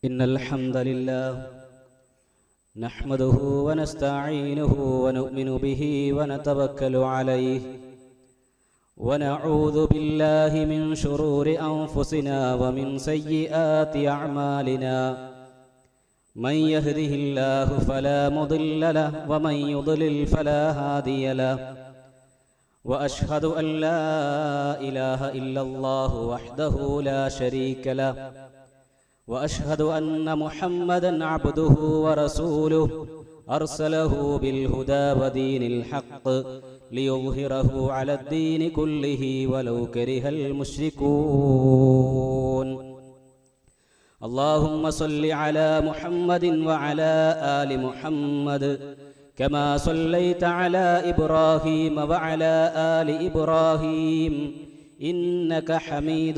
إن الحمد لله نحمده ونستعينه ونؤمن به ونتوكل عليه ونعوذ بالله من شرور أنفسنا ومن سيئات أعمالنا من يهده الله فلا مضل له ومن يضلل فلا هادي له وأشهد أن لا إله إلا الله وحده لا شريك له وأشهد أن محمدًا عبده ورسوله أرسله بالهدى ودين الحق ليظهره على الدين كله ولو كره المشركون. اللهم صل على محمد وعلى آل محمد كما صليت على إبراهيم وعلى آل إبراهيم إنك حميد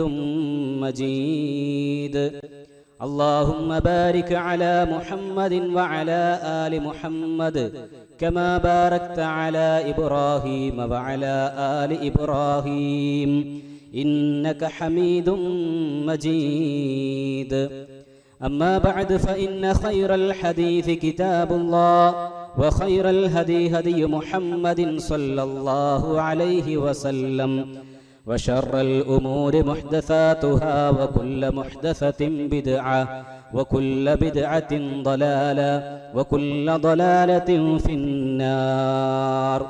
مجيد. اللهم بارك على محمد وعلى آل محمد كما باركت على إبراهيم وعلى آل إبراهيم إنك حميد مجيد. أما بعد فإن خير الحديث كتاب الله وخير الهدي هدي محمد صلى الله عليه وسلم وشر الأمور محدثاتها وكل محدثة بدعة وكل بدعة ضلالة وكل ضلالة في النار.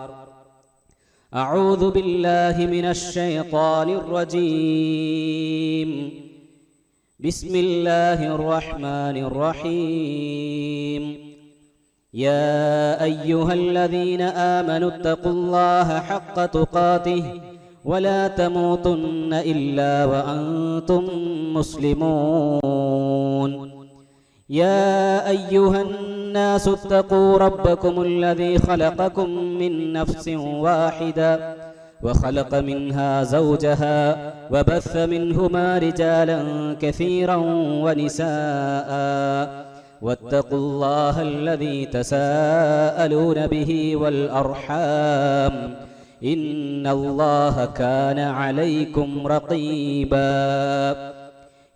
أعوذ بالله من الشيطان الرجيم. بسم الله الرحمن الرحيم. يا أيها الذين آمنوا اتقوا الله حق تقاته ولا تموتن إلا وأنتم مسلمون. يا أيها الناس اتقوا ربكم الذي خلقكم من نفس واحدة وخلق منها زوجها وبث منهما رجالا كثيرا ونساء واتقوا الله الذي تساءلون به والأرحام إن الله كان عليكم رقيبا.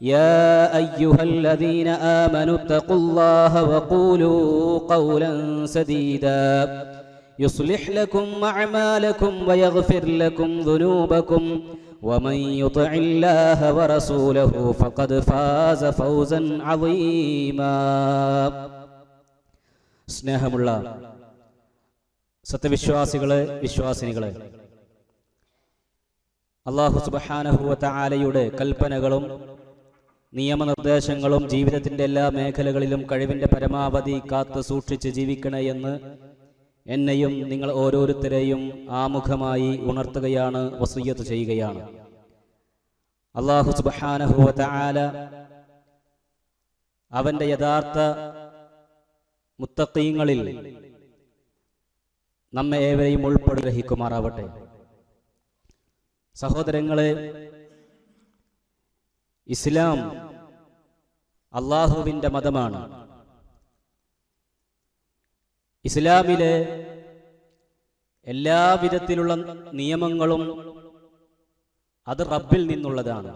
يا أيها الذين آمنوا اتقوا الله وقولوا قولا سديدا يصلح لكم أعمالكم ويغفر لكم ذنوبكم ومن يطع الله ورسوله فقد فاز فوزا عظيما. സ്നേഹമുള്ള സത്യവിശ്വാസികളെ, വിശ്വാസിനികളെ, അല്ലാഹു സുബ്ഹാനഹു വ തആലയുടെ കൽപ്പനകളും നിയമനിർദ്ദേശങ്ങളും ജീവിതത്തിന്റെ എല്ലാ മേഖലകളിലും കഴിവിന്റെ പരമാവധി കാത്തു സൂക്ഷിച്ച് ജീവിക്കണേ എന്ന് എന്നെയും നിങ്ങൾ ഓരോരുത്തരെയും ആമുഖമായി ഉണർത്തുകയാണ്, വസിയ്യത്ത് ചെയ്യുകയാണ്. അല്ലാഹു സുബ്ഹാനഹു വ തആല അവന്റെ യഥാർത്ഥ മുത്തഖീങ്ങളിൽ നമ്മെ ഏവരെയും ഉൾപ്പെടുഹിക്കുമാറാവട്ടെ. സഹോദരങ്ങളെ, ഇസ്ലാം അള്ളാഹുവിന്റെ മതമാണ്. ഇസ്ലാമിലെ എല്ലാവിധത്തിലുള്ള നിയമങ്ങളും അത് റബ്ബിൽ നിന്നുള്ളതാണ്.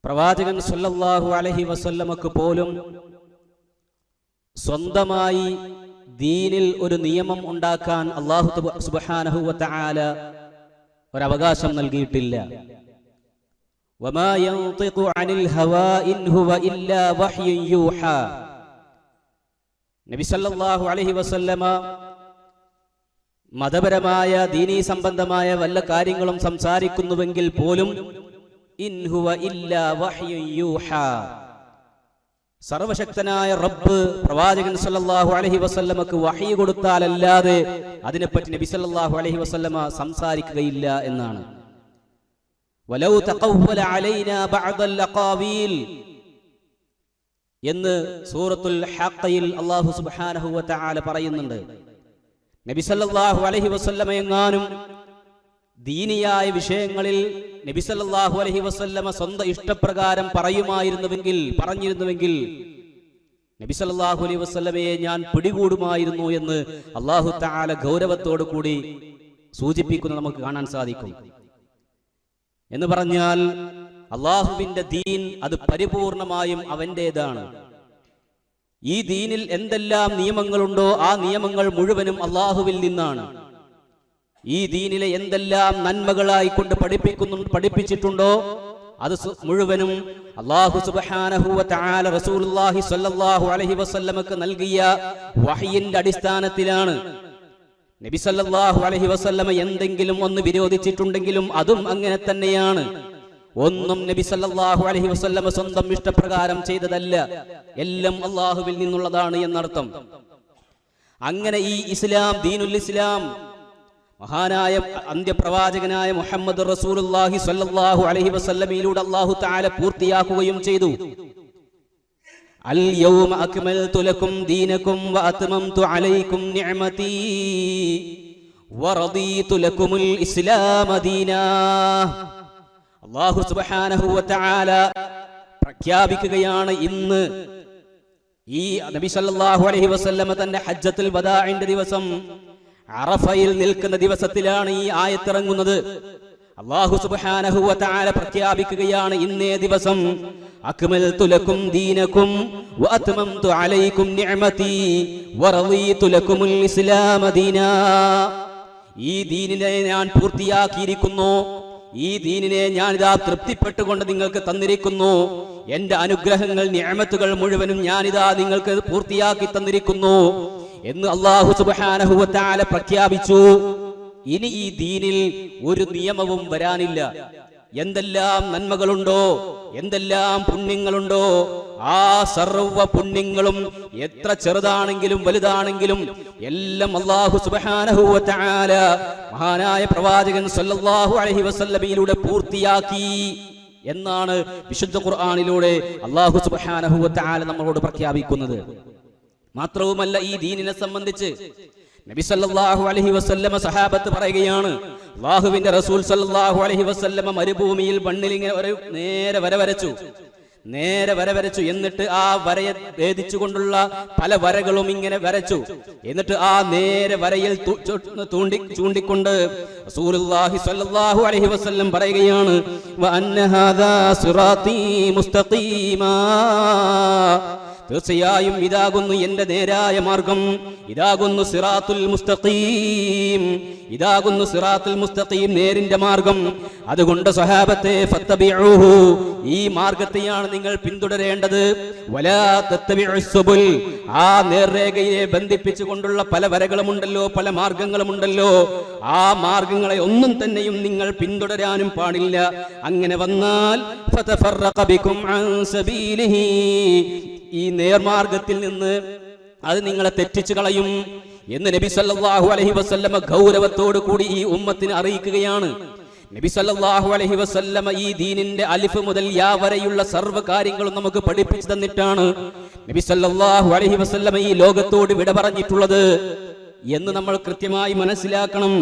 പ്രവാചകൻ സല്ലല്ലാഹു അലൈഹി വസല്ലമക്ക് പോലും സ്വന്തമായി ദീനിൽ ഒരു നിയമം ഉണ്ടാക്കാൻ അല്ലാഹു സുബ്ഹാനഹു വ തആല ഒരവകാശം നൽകിയിട്ടില്ല. വമാ യൻതിഖു അനിൽ ഹവാ ഇൻ ഹുവ ഇല്ലാ വഹ്യുൻ യൂഹാ. നബി സല്ലല്ലാഹു അലൈഹി വസല്ലമ മതപരമായ ദീനീ സംബന്ധമായ വല്ല കാര്യങ്ങളും സംസാരിക്കുന്നുവെങ്കിൽ പോലും ഇൻ ഹുവ ഇല്ലാ വഹ്യുൻ യൂഹാ, സർവശക്തനായ റബ്ബ് പ്രവാചകൻ സല്ലല്ലാഹു അലൈഹി വസല്ലമക്ക് വഹി കൊടുത്താലല്ലാതെ അതിനെപ്പറ്റി നബി സല്ലല്ലാഹു അലൈഹി വസല്ലമ സംസാരിക്കുകയില്ല എന്നാണ്. വലൗ തഖവ്വല അലൈനാ ബഅദൽ അഖാവീൽ എന്ന് സൂറത്തുൽ ഹഖയിൽ അല്ലാഹു സുബ്ഹാനഹു വ തആല പറയുന്നുണ്ട്. നബി സല്ലല്ലാഹു അലൈഹി വസല്ലമ എങ്ങാനും ദീനിയായ വിഷയങ്ങളിൽ നബി സല്ലല്ലാഹു അലൈഹി വസല്ലമ സ്വന്തം ഇഷ്ടപ്രകാരം പറഞ്ഞിരുന്നുവെങ്കിൽ നബി സല്ലല്ലാഹു അലൈഹി വസല്ലമയെ ഞാൻ പിടികൂടുമായിരുന്നു എന്ന് അല്ലാഹു തആല ഗൗരവത്തോടു കൂടി സൂചിപ്പിക്കുന്നത് നമുക്ക് കാണാൻ സാധിക്കും. എന്ന് പറഞ്ഞാൽ അള്ളാഹുവിന്റെ ദീൻ അത് പരിപൂർണമായും അവന്റേതാണ്. ഈ ദീനിൽ എന്തെല്ലാം നിയമങ്ങളുണ്ടോ ആ നിയമങ്ങൾ മുഴുവനും അള്ളാഹുവിൽ നിന്നാണ്. ഈ ദീനിലെ എന്തെല്ലാം നന്മകളായി കൊണ്ട് പഠിപ്പിച്ചിട്ടുണ്ടോ അത് മുഴുവനും അല്ലാഹു സുബ്ഹാനഹു വ തആല റസൂലുള്ളാഹി സ്വല്ലല്ലാഹു അലൈഹി വസല്ലമക്ക് നൽകിയ വഹയിന്റെ അടിസ്ഥാനത്തിലാണ്. നബി സല്ലല്ലാഹു അലൈഹി വസല്ലമ എന്തെങ്കിലും ഒന്ന് വിരോധിച്ചിട്ടുണ്ടെങ്കിലും അതും അങ്ങനെ തന്നെയാണ്. ഒന്നും നബി സല്ലല്ലാഹു അലൈഹി വസല്ലമ സ്വന്തം ഇഷ്ടപ്രകാരം ചെയ്തതല്ല, എല്ലാം അല്ലാഹുവിൽ നിന്നുള്ളതാണ് എന്നർത്ഥം. അങ്ങനെ ഈ ഇസ്ലാം, ദീനുൽ ഇസ്ലാം, മഹാനായ അന്ത്യപ്രവാചകനായ മുഹമ്മദ് റസൂലുള്ളാഹി സ്വല്ലല്ലാഹു അലൈഹി വസല്ലമയിലൂടെ അല്ലാഹു തആല പൂർത്തിയാക്കുകയും ചെയ്തു. അൽ യൗമ അക്മൽതു ലക്കും ദീനക്കും വഅത്മംതു അലൈക്കും നിഅമതി വറദീതു ലക്കുമുൽ ഇസ്ലാമ ദീനാ. അല്ലാഹു സുബ്ഹാനഹു വ തആല പ്രഖ്യാപിക്കുകയാണ്, ഇന്ന് ഈ നബി സല്ലല്ലാഹു അലൈഹി വസല്ലമ തന്റെ ഹജ്ജത്തുൽ വദാഇന്റെ ദിവസം അറഫയിൽ നിൽക്കുന്ന ദിവസത്തിലാണ് ഈ ആയത്തിറങ്ങുന്നത്. അല്ലാഹു സുബ്ഹാനഹു വ തആല പ്രഖ്യാപിക്കുകയാണ്, ഇന്നേ ദിവസം അക്മൽതു ലക്കും ദീനക്കും വഅത്മംതു അലൈക്കും നിഅമതി വറദീതു ലക്കുമുൽ ഇസ്ലാമ ദീനാ. ഈ ദീനിനെ ഞാൻ പൂർത്തിയാക്കിയിരിക്കുന്നു, ഈ ദീനിനെ ഞാൻ ഇതാ തൃപ്തിപ്പെട്ടുകൊണ്ട് നിങ്ങൾക്ക് തന്നിരിക്കുന്നു. എന്റെ അനുഗ്രഹങ്ങൾ, നിഅമത്തുകൾ മുഴുവനും ഞാനിതാ നിങ്ങൾക്ക് പൂർത്തിയാക്കി തന്നിരിക്കുന്നു എന്ന് അല്ലാഹു സുബ്ഹാനഹു വ തആല പ്രഖ്യാപിച്ചു. ഇനി ഈ ദീനിൽ ഒരു നിയമവും വരാനില്ല. എന്തെല്ലാം നന്മകളുണ്ടോ, എന്തെല്ലാം പുണ്യങ്ങളുണ്ടോ, ആ സർവ്വ പുണ്യങ്ങളും എത്ര ചെറുതാണെങ്കിലും വലുതാണെങ്കിലും എല്ലാം അല്ലാഹു സുബ്ഹാനഹു വ തആല മഹാനായ പ്രവാചകൻ സല്ലല്ലാഹു അലൈഹി വസല്ലമയിലൂടെ പൂർത്തിയാക്കി എന്നാണ് വിശുദ്ധ ഖുർആനിലൂടെ അല്ലാഹു സുബ്ഹാനഹു വ തആല നമ്മളോട് പ്രഖ്യാപിക്കുന്നത്. മാത്രവുമല്ല, ഈ ദീനിനെ സംബന്ധിച്ച് നബി സല്ലല്ലാഹു അലൈഹി വസല്ലമ സഹാബത്ത് പറയുകയാണ്, അല്ലാഹുവിന്റെ റസൂൽ സല്ലല്ലാഹു അലൈഹി വസല്ലമ മരുഭൂമിയിൽ മണ്ണിൽ ഇങ്ങനെ ഒരു നേരെ വര വരച്ചു. എന്നിട്ട് ആ വരയെ ഭേദിച്ചുകൊണ്ടുള്ള പല വരകളും ഇങ്ങനെ വരച്ചു. എന്നിട്ട് ആ നേരെ വരയിൽ ചൂണ്ടിക്കൊണ്ട് റസൂലുള്ളാഹി സ്വല്ലല്ലാഹു അലൈഹി വസല്ലം പറയുകയാണ്, വ അന്ന ഹാദാ സിറാത്തീ മുസ്തഖീമാ. തീർച്ചയായും ഇതാകുന്നു എന്റെ നേരായ മാർഗം, ഇതാകുന്നു സിറാത്തുൽ മുസ്തഖീം, ഇതാകുന്നു സിറാത്തുൽ മുസ്തഖീം, നേരിന്റെ മാർഗം. അതുകൊണ്ട് സഹാബത്തെ ഫത്തബിഊഹു, ഈ മാർഗത്തെയാണ് നിങ്ങൾ പിന്തുടരേണ്ടത്. വലാ തത്തബിഉസ് സുബുൽ, ആ നേർരേഖയെ ബന്ധിപ്പിച്ചുകൊണ്ടുള്ള പല വരകളുമുണ്ടല്ലോ, പല മാർഗങ്ങളുമുണ്ടല്ലോ, ആ മാർഗങ്ങളെ ഒന്നും തന്നെയും നിങ്ങൾ പിന്തുടരാനും പാടില്ല. അങ്ങനെ വന്നാൽ ഫതഫറഖ ബികും അൻ സബീലിഹി, ഈ നേർമാർഗത്തിൽ നിന്ന് അത് നിങ്ങളെ തെറ്റിച്ചു കളയും എന്ന് നബി സല്ലല്ലാഹു അലൈഹി വസല്ലമ ഗൗരവത്തോടു കൂടി ഈ ഉമ്മത്തിനെ അറിയിക്കുകയാണ്. നബി സല്ലല്ലാഹു അലൈഹി വസല്ലമ ഈ ദീനിന്റെ അലിഫ് മുതൽ യാ വരെയുള്ള സർവ്വ കാര്യങ്ങളും നമുക്ക് പഠിപ്പിച്ചു തന്നിട്ടാണ് നബി സല്ലല്ലാഹു അലൈഹി വസല്ലമ ഈ ലോകത്തോട് വിട പറഞ്ഞിട്ടുള്ളത് എന്ന് നമ്മൾ കൃത്യമായി മനസ്സിലാക്കണം.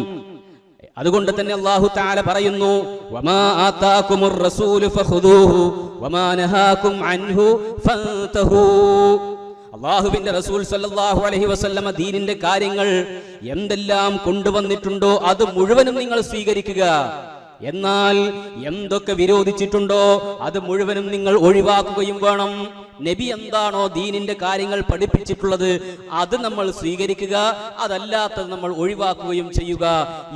അതുകൊണ്ട് തന്നെ അല്ലാഹു തആല പറയുന്നു, വമാ ആതാകുമുർ റസൂലു ഫഖുദൂഹു വമാ നഹാകും അൻഹു ഫന്തഹൂ. അല്ലാഹുവിന്റെ റസൂൽ സല്ലല്ലാഹു അലൈഹി വസല്ലമ ദീനിന്റെ കാര്യങ്ങൾ എന്തെല്ലാം കൊണ്ടുവന്നിട്ടുണ്ടോ അത് മുഴുവനും നിങ്ങൾ സ്വീകരിക്കുക. എന്നാൽ എന്തൊക്കെ വിരോധിച്ചിട്ടുണ്ടോ അത് മുഴുവനും നിങ്ങൾ ഒഴിവാക്കുകയും വേണം. നബി എന്താണോ ദീനിന്റെ കാര്യങ്ങൾ പഠിപ്പിച്ചിട്ടുള്ളത് അത് നമ്മൾ സ്വീകരിക്കുക, അതല്ലാത്തത് നമ്മൾ ഒഴിവാക്കുകയും ചെയ്യുക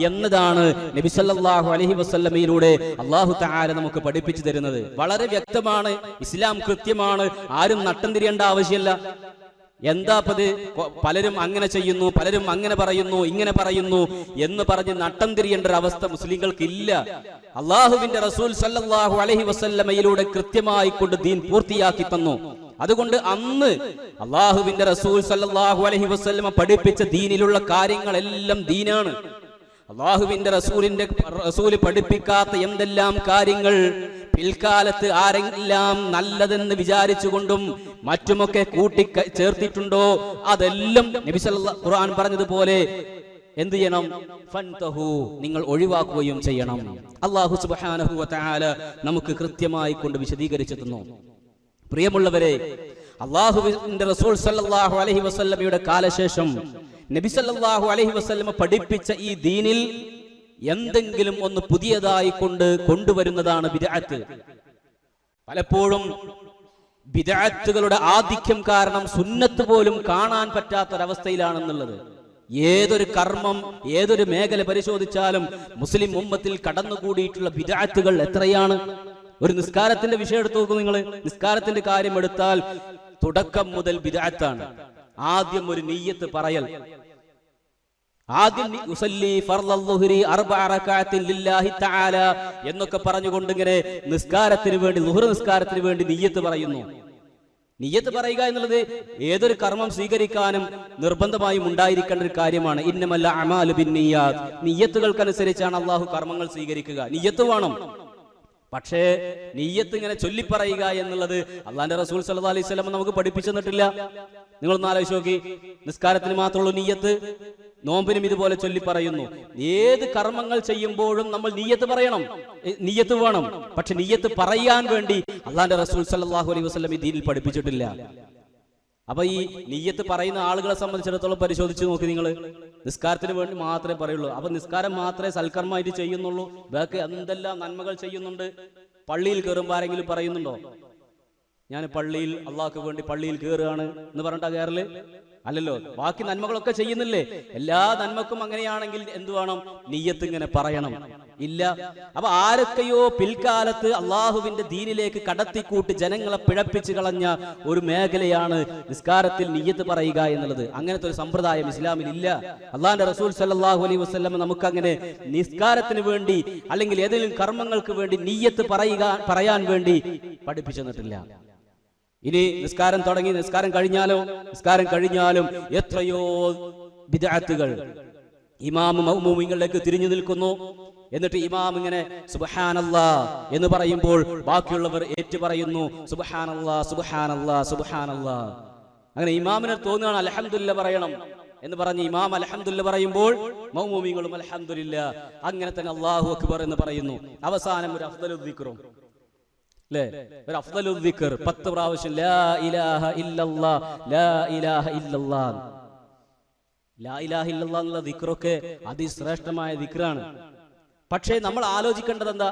എന്നതാണ് നബി സല്ലല്ലാഹു അലൈഹി വസല്ലമയിലൂടെ അല്ലാഹു തആല നമുക്ക് പഠിപ്പിച്ചു തരുന്നത്. വളരെ വ്യക്തമാണ്, ഇസ്ലാം കൃത്യമാണ്, ആരും നട്ടം തിരിയേണ്ട ആവശ്യമില്ല. എന്താപ്പത്, പലരും അങ്ങനെ ചെയ്യുന്നു, പലരും അങ്ങനെ പറയുന്നു, ഇങ്ങനെ പറയുന്നു എന്ന് പറഞ്ഞ് നട്ടം തിരിയേണ്ട ഒരു അവസ്ഥ മുസ്ലിങ്ങൾക്ക് ഇല്ല. അള്ളാഹുവിന്റെ റസൂൽ സല്ലല്ലാഹു അലൈഹി വസല്ലമയിലൂടെ കൃത്യമായി കൊണ്ട് ദീൻ പൂർത്തിയാക്കി തന്നു. അതുകൊണ്ട് അന്ന് അള്ളാഹുവിന്റെ റസൂൽ സല്ലല്ലാഹു അലൈഹി വസല്ലമ പഠിപ്പിച്ച ദീനിലുള്ള കാര്യങ്ങളെല്ലാം ദീനാണ്. അള്ളാഹുവിന്റെ റസൂല് പഠിപ്പിക്കാത്ത എന്തെല്ലാം കാര്യങ്ങൾ പിൽക്കാലത്ത് ആരെല്ലാം നല്ലതെന്ന് വിചാരിച്ചുകൊണ്ടും മറ്റുമൊക്കെ കൂട്ടി ചേർത്തിട്ടുണ്ടോ അതെല്ലാം നബി സല്ലല്ലാഹു ഖുർആൻ പറഞ്ഞതുപോലെ എന്ത് ചെയ്യണം? ഫൻതഹു, നിങ്ങൾ ഒഴിവാക്കുകയും ചെയ്യണം. അല്ലാഹു സുബ്ഹാനഹു വ തആല നമുക്ക് കൃത്യമായി കൊണ്ട് വിശദീകരിച്ചു തന്നു. പ്രിയമുള്ളവരെ, അല്ലാഹുവിന്റെ റസൂൽ സല്ലല്ലാഹു അലൈഹി വസല്ലമയുടെ കാലശേഷം നബി സല്ലല്ലാഹു അലൈഹി വസല്ലമ പഠിപ്പിച്ച ഈ ദീനിൽ എന്തെങ്കിലും ഒന്ന് പുതിയതായി കൊണ്ടുവരുന്നതാണ് ബിദ്അത്ത്. പലപ്പോഴും ബിദ്അത്തുകളുടെ ആധിക്യം കാരണം സുന്നത്ത് പോലും കാണാൻ പറ്റാത്തൊരവസ്ഥയിലാണെന്നുള്ളത്. ഏതൊരു കർമ്മം, ഏതൊരു മേഖല പരിശോധിച്ചാലും മുസ്ലിം ഉമ്മത്തിൽ കടന്നുകൂടിയിട്ടുള്ള ബിദ്അത്തുകൾ എത്രയാണ്. ഒരു നിസ്കാരത്തിന്റെ വിഷയം എടുത്തു നോക്കൂ നിങ്ങൾ. നിസ്കാരത്തിന്റെ കാര്യം എടുത്താൽ തുടക്കം മുതൽ ബിദ്അത്താണ്. ആദ്യം ഒരു നിയ്യത്ത് പറയൽ, ആദ്യം എന്നൊക്കെ പറഞ്ഞുകൊണ്ട് ഇങ്ങനെ നിസ്കാരത്തിന് വേണ്ടി, ളുഹ്ർ നിസ്കാരത്തിന് വേണ്ടി നിയ്യത്ത് പറയുന്നു. നിയ്യത്ത് പറയുക എന്നുള്ളത് ഏതൊരു കർമ്മം സ്വീകരിക്കാനും നിർബന്ധമായും ഉണ്ടായിരിക്കേണ്ട ഒരു കാര്യമാണ്. ഇന്നമൽ അഅ്മാലു ബിന്നിയ്യാത്ത്, നിയ്യത്തുകൾക്കനുസരിച്ചാണ് അള്ളാഹു കർമ്മങ്ങൾ സ്വീകരിക്കുക. നിയ്യത്ത് വേണം. പക്ഷേ നിയ്യത്ത് ഇങ്ങനെ ചൊല്ലിപ്പറയുക എന്നുള്ളത് അള്ളാന്റെ റസൂൽ സല്ലല്ലാഹു അലൈഹി വസല്ലം നമുക്ക് പഠിപ്പിച്ചു തന്നിട്ടില്ല. നിങ്ങളൊന്ന് ആലോചിച്ച് നോക്കി. നിസ്കാരത്തിന് മാത്രമുള്ള നിയ്യത്ത്, നോമ്പിനും ഇതുപോലെ ചൊല്ലി പറയുന്നു. ഏത് കർമ്മങ്ങൾ ചെയ്യുമ്പോഴും നമ്മൾ നിയ്യത്ത് പറയണം, നിയ്യത്ത് വേണം. പക്ഷെ നിയ്യത്ത് പറയാൻ വേണ്ടി അള്ളാന്റെ റസൂൽ സല്ലല്ലാഹു അലൈഹി വസല്ലം ഈ ദീനിൽ പഠിപ്പിച്ചിട്ടില്ല. അപ്പൊ ഈ നിയ്യത്ത് പറയുന്ന ആളുകളെ സംബന്ധിച്ചിടത്തോളം പരിശോധിച്ച് നോക്കി നിങ്ങൾ. നിസ്കാരത്തിന് വേണ്ടി മാത്രമേ പറയുള്ളൂ. അപ്പൊ നിസ്കാരം മാത്രമേ സൽക്കർമ്മമായിട്ട് ചെയ്യുന്നുള്ളൂ, ബാക്കി എന്തെല്ലാം നന്മകൾ ചെയ്യുന്നുണ്ട്. പള്ളിയിൽ കയറുമ്പോൾ ആരെങ്കിലും പറയുന്നുണ്ടോ, ഞാൻ പള്ളിയിൽ അള്ളാഹ്ക്ക് വേണ്ടി പള്ളിയിൽ കയറുകയാണ് എന്ന് പറഞ്ഞിട്ടാ കയറല്? അല്ലല്ലോ. ബാക്കി നന്മകളൊക്കെ ചെയ്യുന്നില്ലേ? എല്ലാ നന്മക്കും അങ്ങനെയാണെങ്കിൽ എന്ത് വേണം? നിയ്യത്ത് ഇങ്ങനെ പറയണം. ഇല്ല. അപ്പൊ ആരൊക്കെയോ പിൽക്കാലത്ത് അള്ളാഹുവിന്റെ ദീനിലേക്ക് കടത്തിക്കൂട്ടി ജനങ്ങളെ പിഴപ്പിച്ച് കളഞ്ഞ ഒരു മേഖലയാണ് നിസ്കാരത്തിൽ നിയ്യത്ത് പറയുക എന്നുള്ളത്. അങ്ങനത്തെ ഒരു സമ്പ്രദായം ഇസ്ലാമിൽ ഇല്ല. അള്ളാഹുവിന്റെ റസൂൽ സല്ലല്ലാഹു അലൈഹി വസല്ലം നമുക്ക് അങ്ങനെ നിസ്കാരത്തിന് വേണ്ടി അല്ലെങ്കിൽ ഏതെങ്കിലും കർമ്മങ്ങൾക്ക് വേണ്ടി നിയ്യത്ത് പറയാൻ വേണ്ടി പഠിപ്പിച്ചു തന്നിട്ടില്ല. ഇനി നിസ്കാരം തുടങ്ങി, നിസ്കാരം കഴിഞ്ഞാലും എത്രയോ ബിദ്അത്തുകൾ. ഇമാം മഅ്മൂമിങ്ങളിലേക്ക് തിരിഞ്ഞു നിൽക്കുന്നു. എന്നിട്ട് ഇമാം ഇങ്ങനെ സുബ്ഹാനല്ലാഹ് എന്ന് പറയുമ്പോൾ ബാക്കിയുള്ളവർ ഏറ്റു പറയുന്നു സുബ്ഹാനല്ലാഹ് സുബ്ഹാനല്ലാഹ് സുബ്ഹാനല്ലാഹ്. അങ്ങനെ ഇമാമിനെ തോന്നുകയാണ് അൽഹംദുലില്ലാഹ് പറയണം എന്ന് പറഞ്ഞ് ഇമാം അൽഹംദുലില്ലാഹ് പറയുമ്പോൾ മഅ്മൂമിങ്ങളും അൽഹംദുലില്ലാഹ്, അങ്ങനെ തന്നെ അല്ലാഹു അക്ബർ എന്ന് പറയുന്നു. അവസാനം ഒരു അഫ്ദലു ദിക്റും, അല്ലേ? ഒരു അഫ്ദലു ദിക്ർ 10 പ്രാവശ്യം ലാ ഇലാഹ ഇല്ലല്ലാഹ് ലാ ഇലാഹ ഇല്ലല്ലാഹ്. ലാ ഇലാഹ ഇല്ലല്ലാഹ് എന്നുള്ള ദിക്റൊക്കെ അതിശ്രേഷ്ഠമായ ദിക്റാണ്. പക്ഷേ നമ്മൾ ആലോചിക്കേണ്ടത് എന്താ?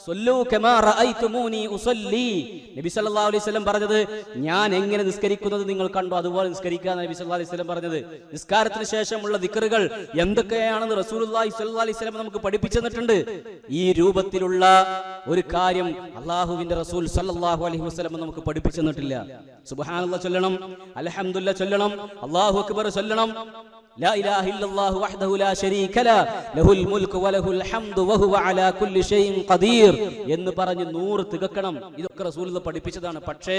സ്വല്ലൂ കമാ റഅയ്തുമൂനി ഉസല്ലി. നബി സല്ലല്ലാഹു അലൈഹി വസല്ലം പറഞ്ഞത് ഞാൻ എങ്ങനെ നിസ്കരിക്കുന്നത് നിങ്ങൾ കണ്ടോ അതുപോലെ നിസ്കരിക്കാനാണ് നബി സല്ലല്ലാഹു അലൈഹി വസല്ലം പറഞ്ഞത്. നിസ്കാരത്തിന് ശേഷമുള്ള ദിക്റുകൾ എന്തൊക്കെയാണെന്ന് റസൂലുള്ളാഹി സ്വല്ലല്ലാഹു അലൈഹി വസല്ലം നമുക്ക് പഠിപ്പിച്ചു തന്നിട്ടുണ്ട്. ഈ രൂപത്തിലുള്ള ഒരു കാര്യം അല്ലാഹുവിന്റെ റസൂൽ സല്ലല്ലാഹു അലൈഹി വസല്ലം നമുക്ക് പഠിപ്പിച്ചു തന്നിട്ടില്ല. സുബ്ഹാനല്ലാഹ് ചൊല്ലണം, അൽഹംദുലില്ലാഹ് ചൊല്ലണം, അല്ലാഹു അക്ബർ ചൊല്ലണം, ലാ ഇലാഹ ഇല്ലല്ലാഹു വഹ്ദഹു ലാ ശരീക ലഹു ലഹുൽ മുൽക്കു വലഹുൽ ഹംദു വഹുവ അലാ കുല്ലി ഷൈഇൻ ഖദീർ എന്ന് പറഞ്ഞ് 100 തികക്കണം. ഇതൊക്കെ റസൂലുള്ളാഹി പഠിപ്പിച്ചതാണ്. പക്ഷേ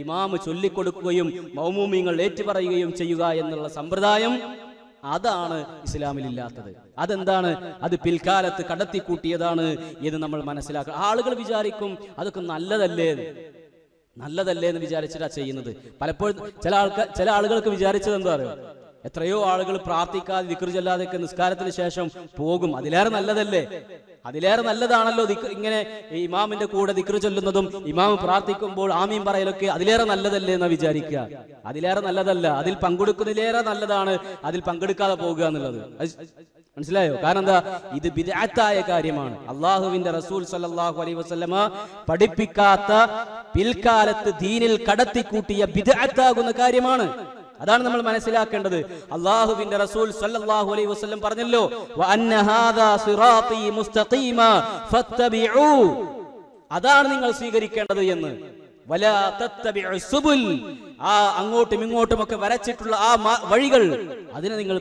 ഇമാം ചൊല്ലിക്കൊടുക്കുകയും മഅ്മൂമിങ്ങൾ ഏറ്റുപറയുകയും ചെയ്യുക എന്നുള്ള സമ്പ്രദായം, അതാണ് ഇസ്ലാമിലില്ലാത്തത്. അതെന്താണ്? അത് പിൽക്കാലത്ത് കടത്തിക്കൂട്ടിയതാണ് എന്ന് നമ്മൾ മനസ്സിലാക്കുക. ആളുകൾ വിചാരിക്കും അതൊക്കെ നല്ലതല്ലേ എന്ന് വിചാരിച്ചിട്ടാ ചെയ്യുന്നത്. പലപ്പോഴും ചില ആളുകൾക്ക് വിചാരിച്ചത് എന്താ അറിയോ? എത്രയോ ആളുകൾ പ്രാർത്ഥിക്കാതെ ദിക്ർ ചൊല്ലാതെയൊക്കെ നിസ്കാരത്തിന് ശേഷം പോകും. അതിലേറെ നല്ലതല്ലേ? അതിലേറെ നല്ലതാണല്ലോ ഇങ്ങനെ ഇമാമിന്റെ കൂടെ ദിക്ർ ചൊല്ലുന്നതും ഇമാം പ്രാർത്ഥിക്കുമ്പോൾ ആമീൻ പറയലൊക്കെ അതിലേറെ നല്ലതല്ലേ എന്ന് വിചാരിക്കുക. അതിലേറെ നല്ലതല്ല. അതിൽ പങ്കെടുക്കുന്നതിലേറെ നല്ലതാണ് അതിൽ പങ്കെടുക്കാതെ പോകുക എന്നുള്ളത്. മനസ്സിലായോ? കാരണം എന്താ? ഇത് ബിദ്അത്തായ കാര്യമാണ്. അള്ളാഹുവിന്റെ റസൂൽ സല്ലല്ലാഹു അലൈഹി വസല്ലമ പഠിപ്പിക്കാത്ത, പിൽക്കാലത്ത് ദീനിൽ കടത്തിക്കൂട്ടിയ ബിദ്അത്താകുന്ന കാര്യമാണ്. അതാണ് നമ്മൾ മനസ്സിലാക്കേണ്ടത്. അല്ലാഹുവിന്റെ റസൂൽ സല്ലല്ലാഹു അലൈഹി വസല്ലം പറഞ്ഞല്ലോ, വഅന്ന ഹാദാ സിറാത്തി മുസ്തഖീമ ഫത്തബിഊ, അതാണ് നിങ്ങൾ സ്വീകരിക്കേണ്ടത് എന്ന്. വലാ തത്തബിഉ സുബുൽ, ആ അങ്ങോട്ടും ഇങ്ങോട്ടും ഒക്കെ വരച്ചിട്ടുള്ള ആ വഴികൾ അതിനെ നിങ്ങൾ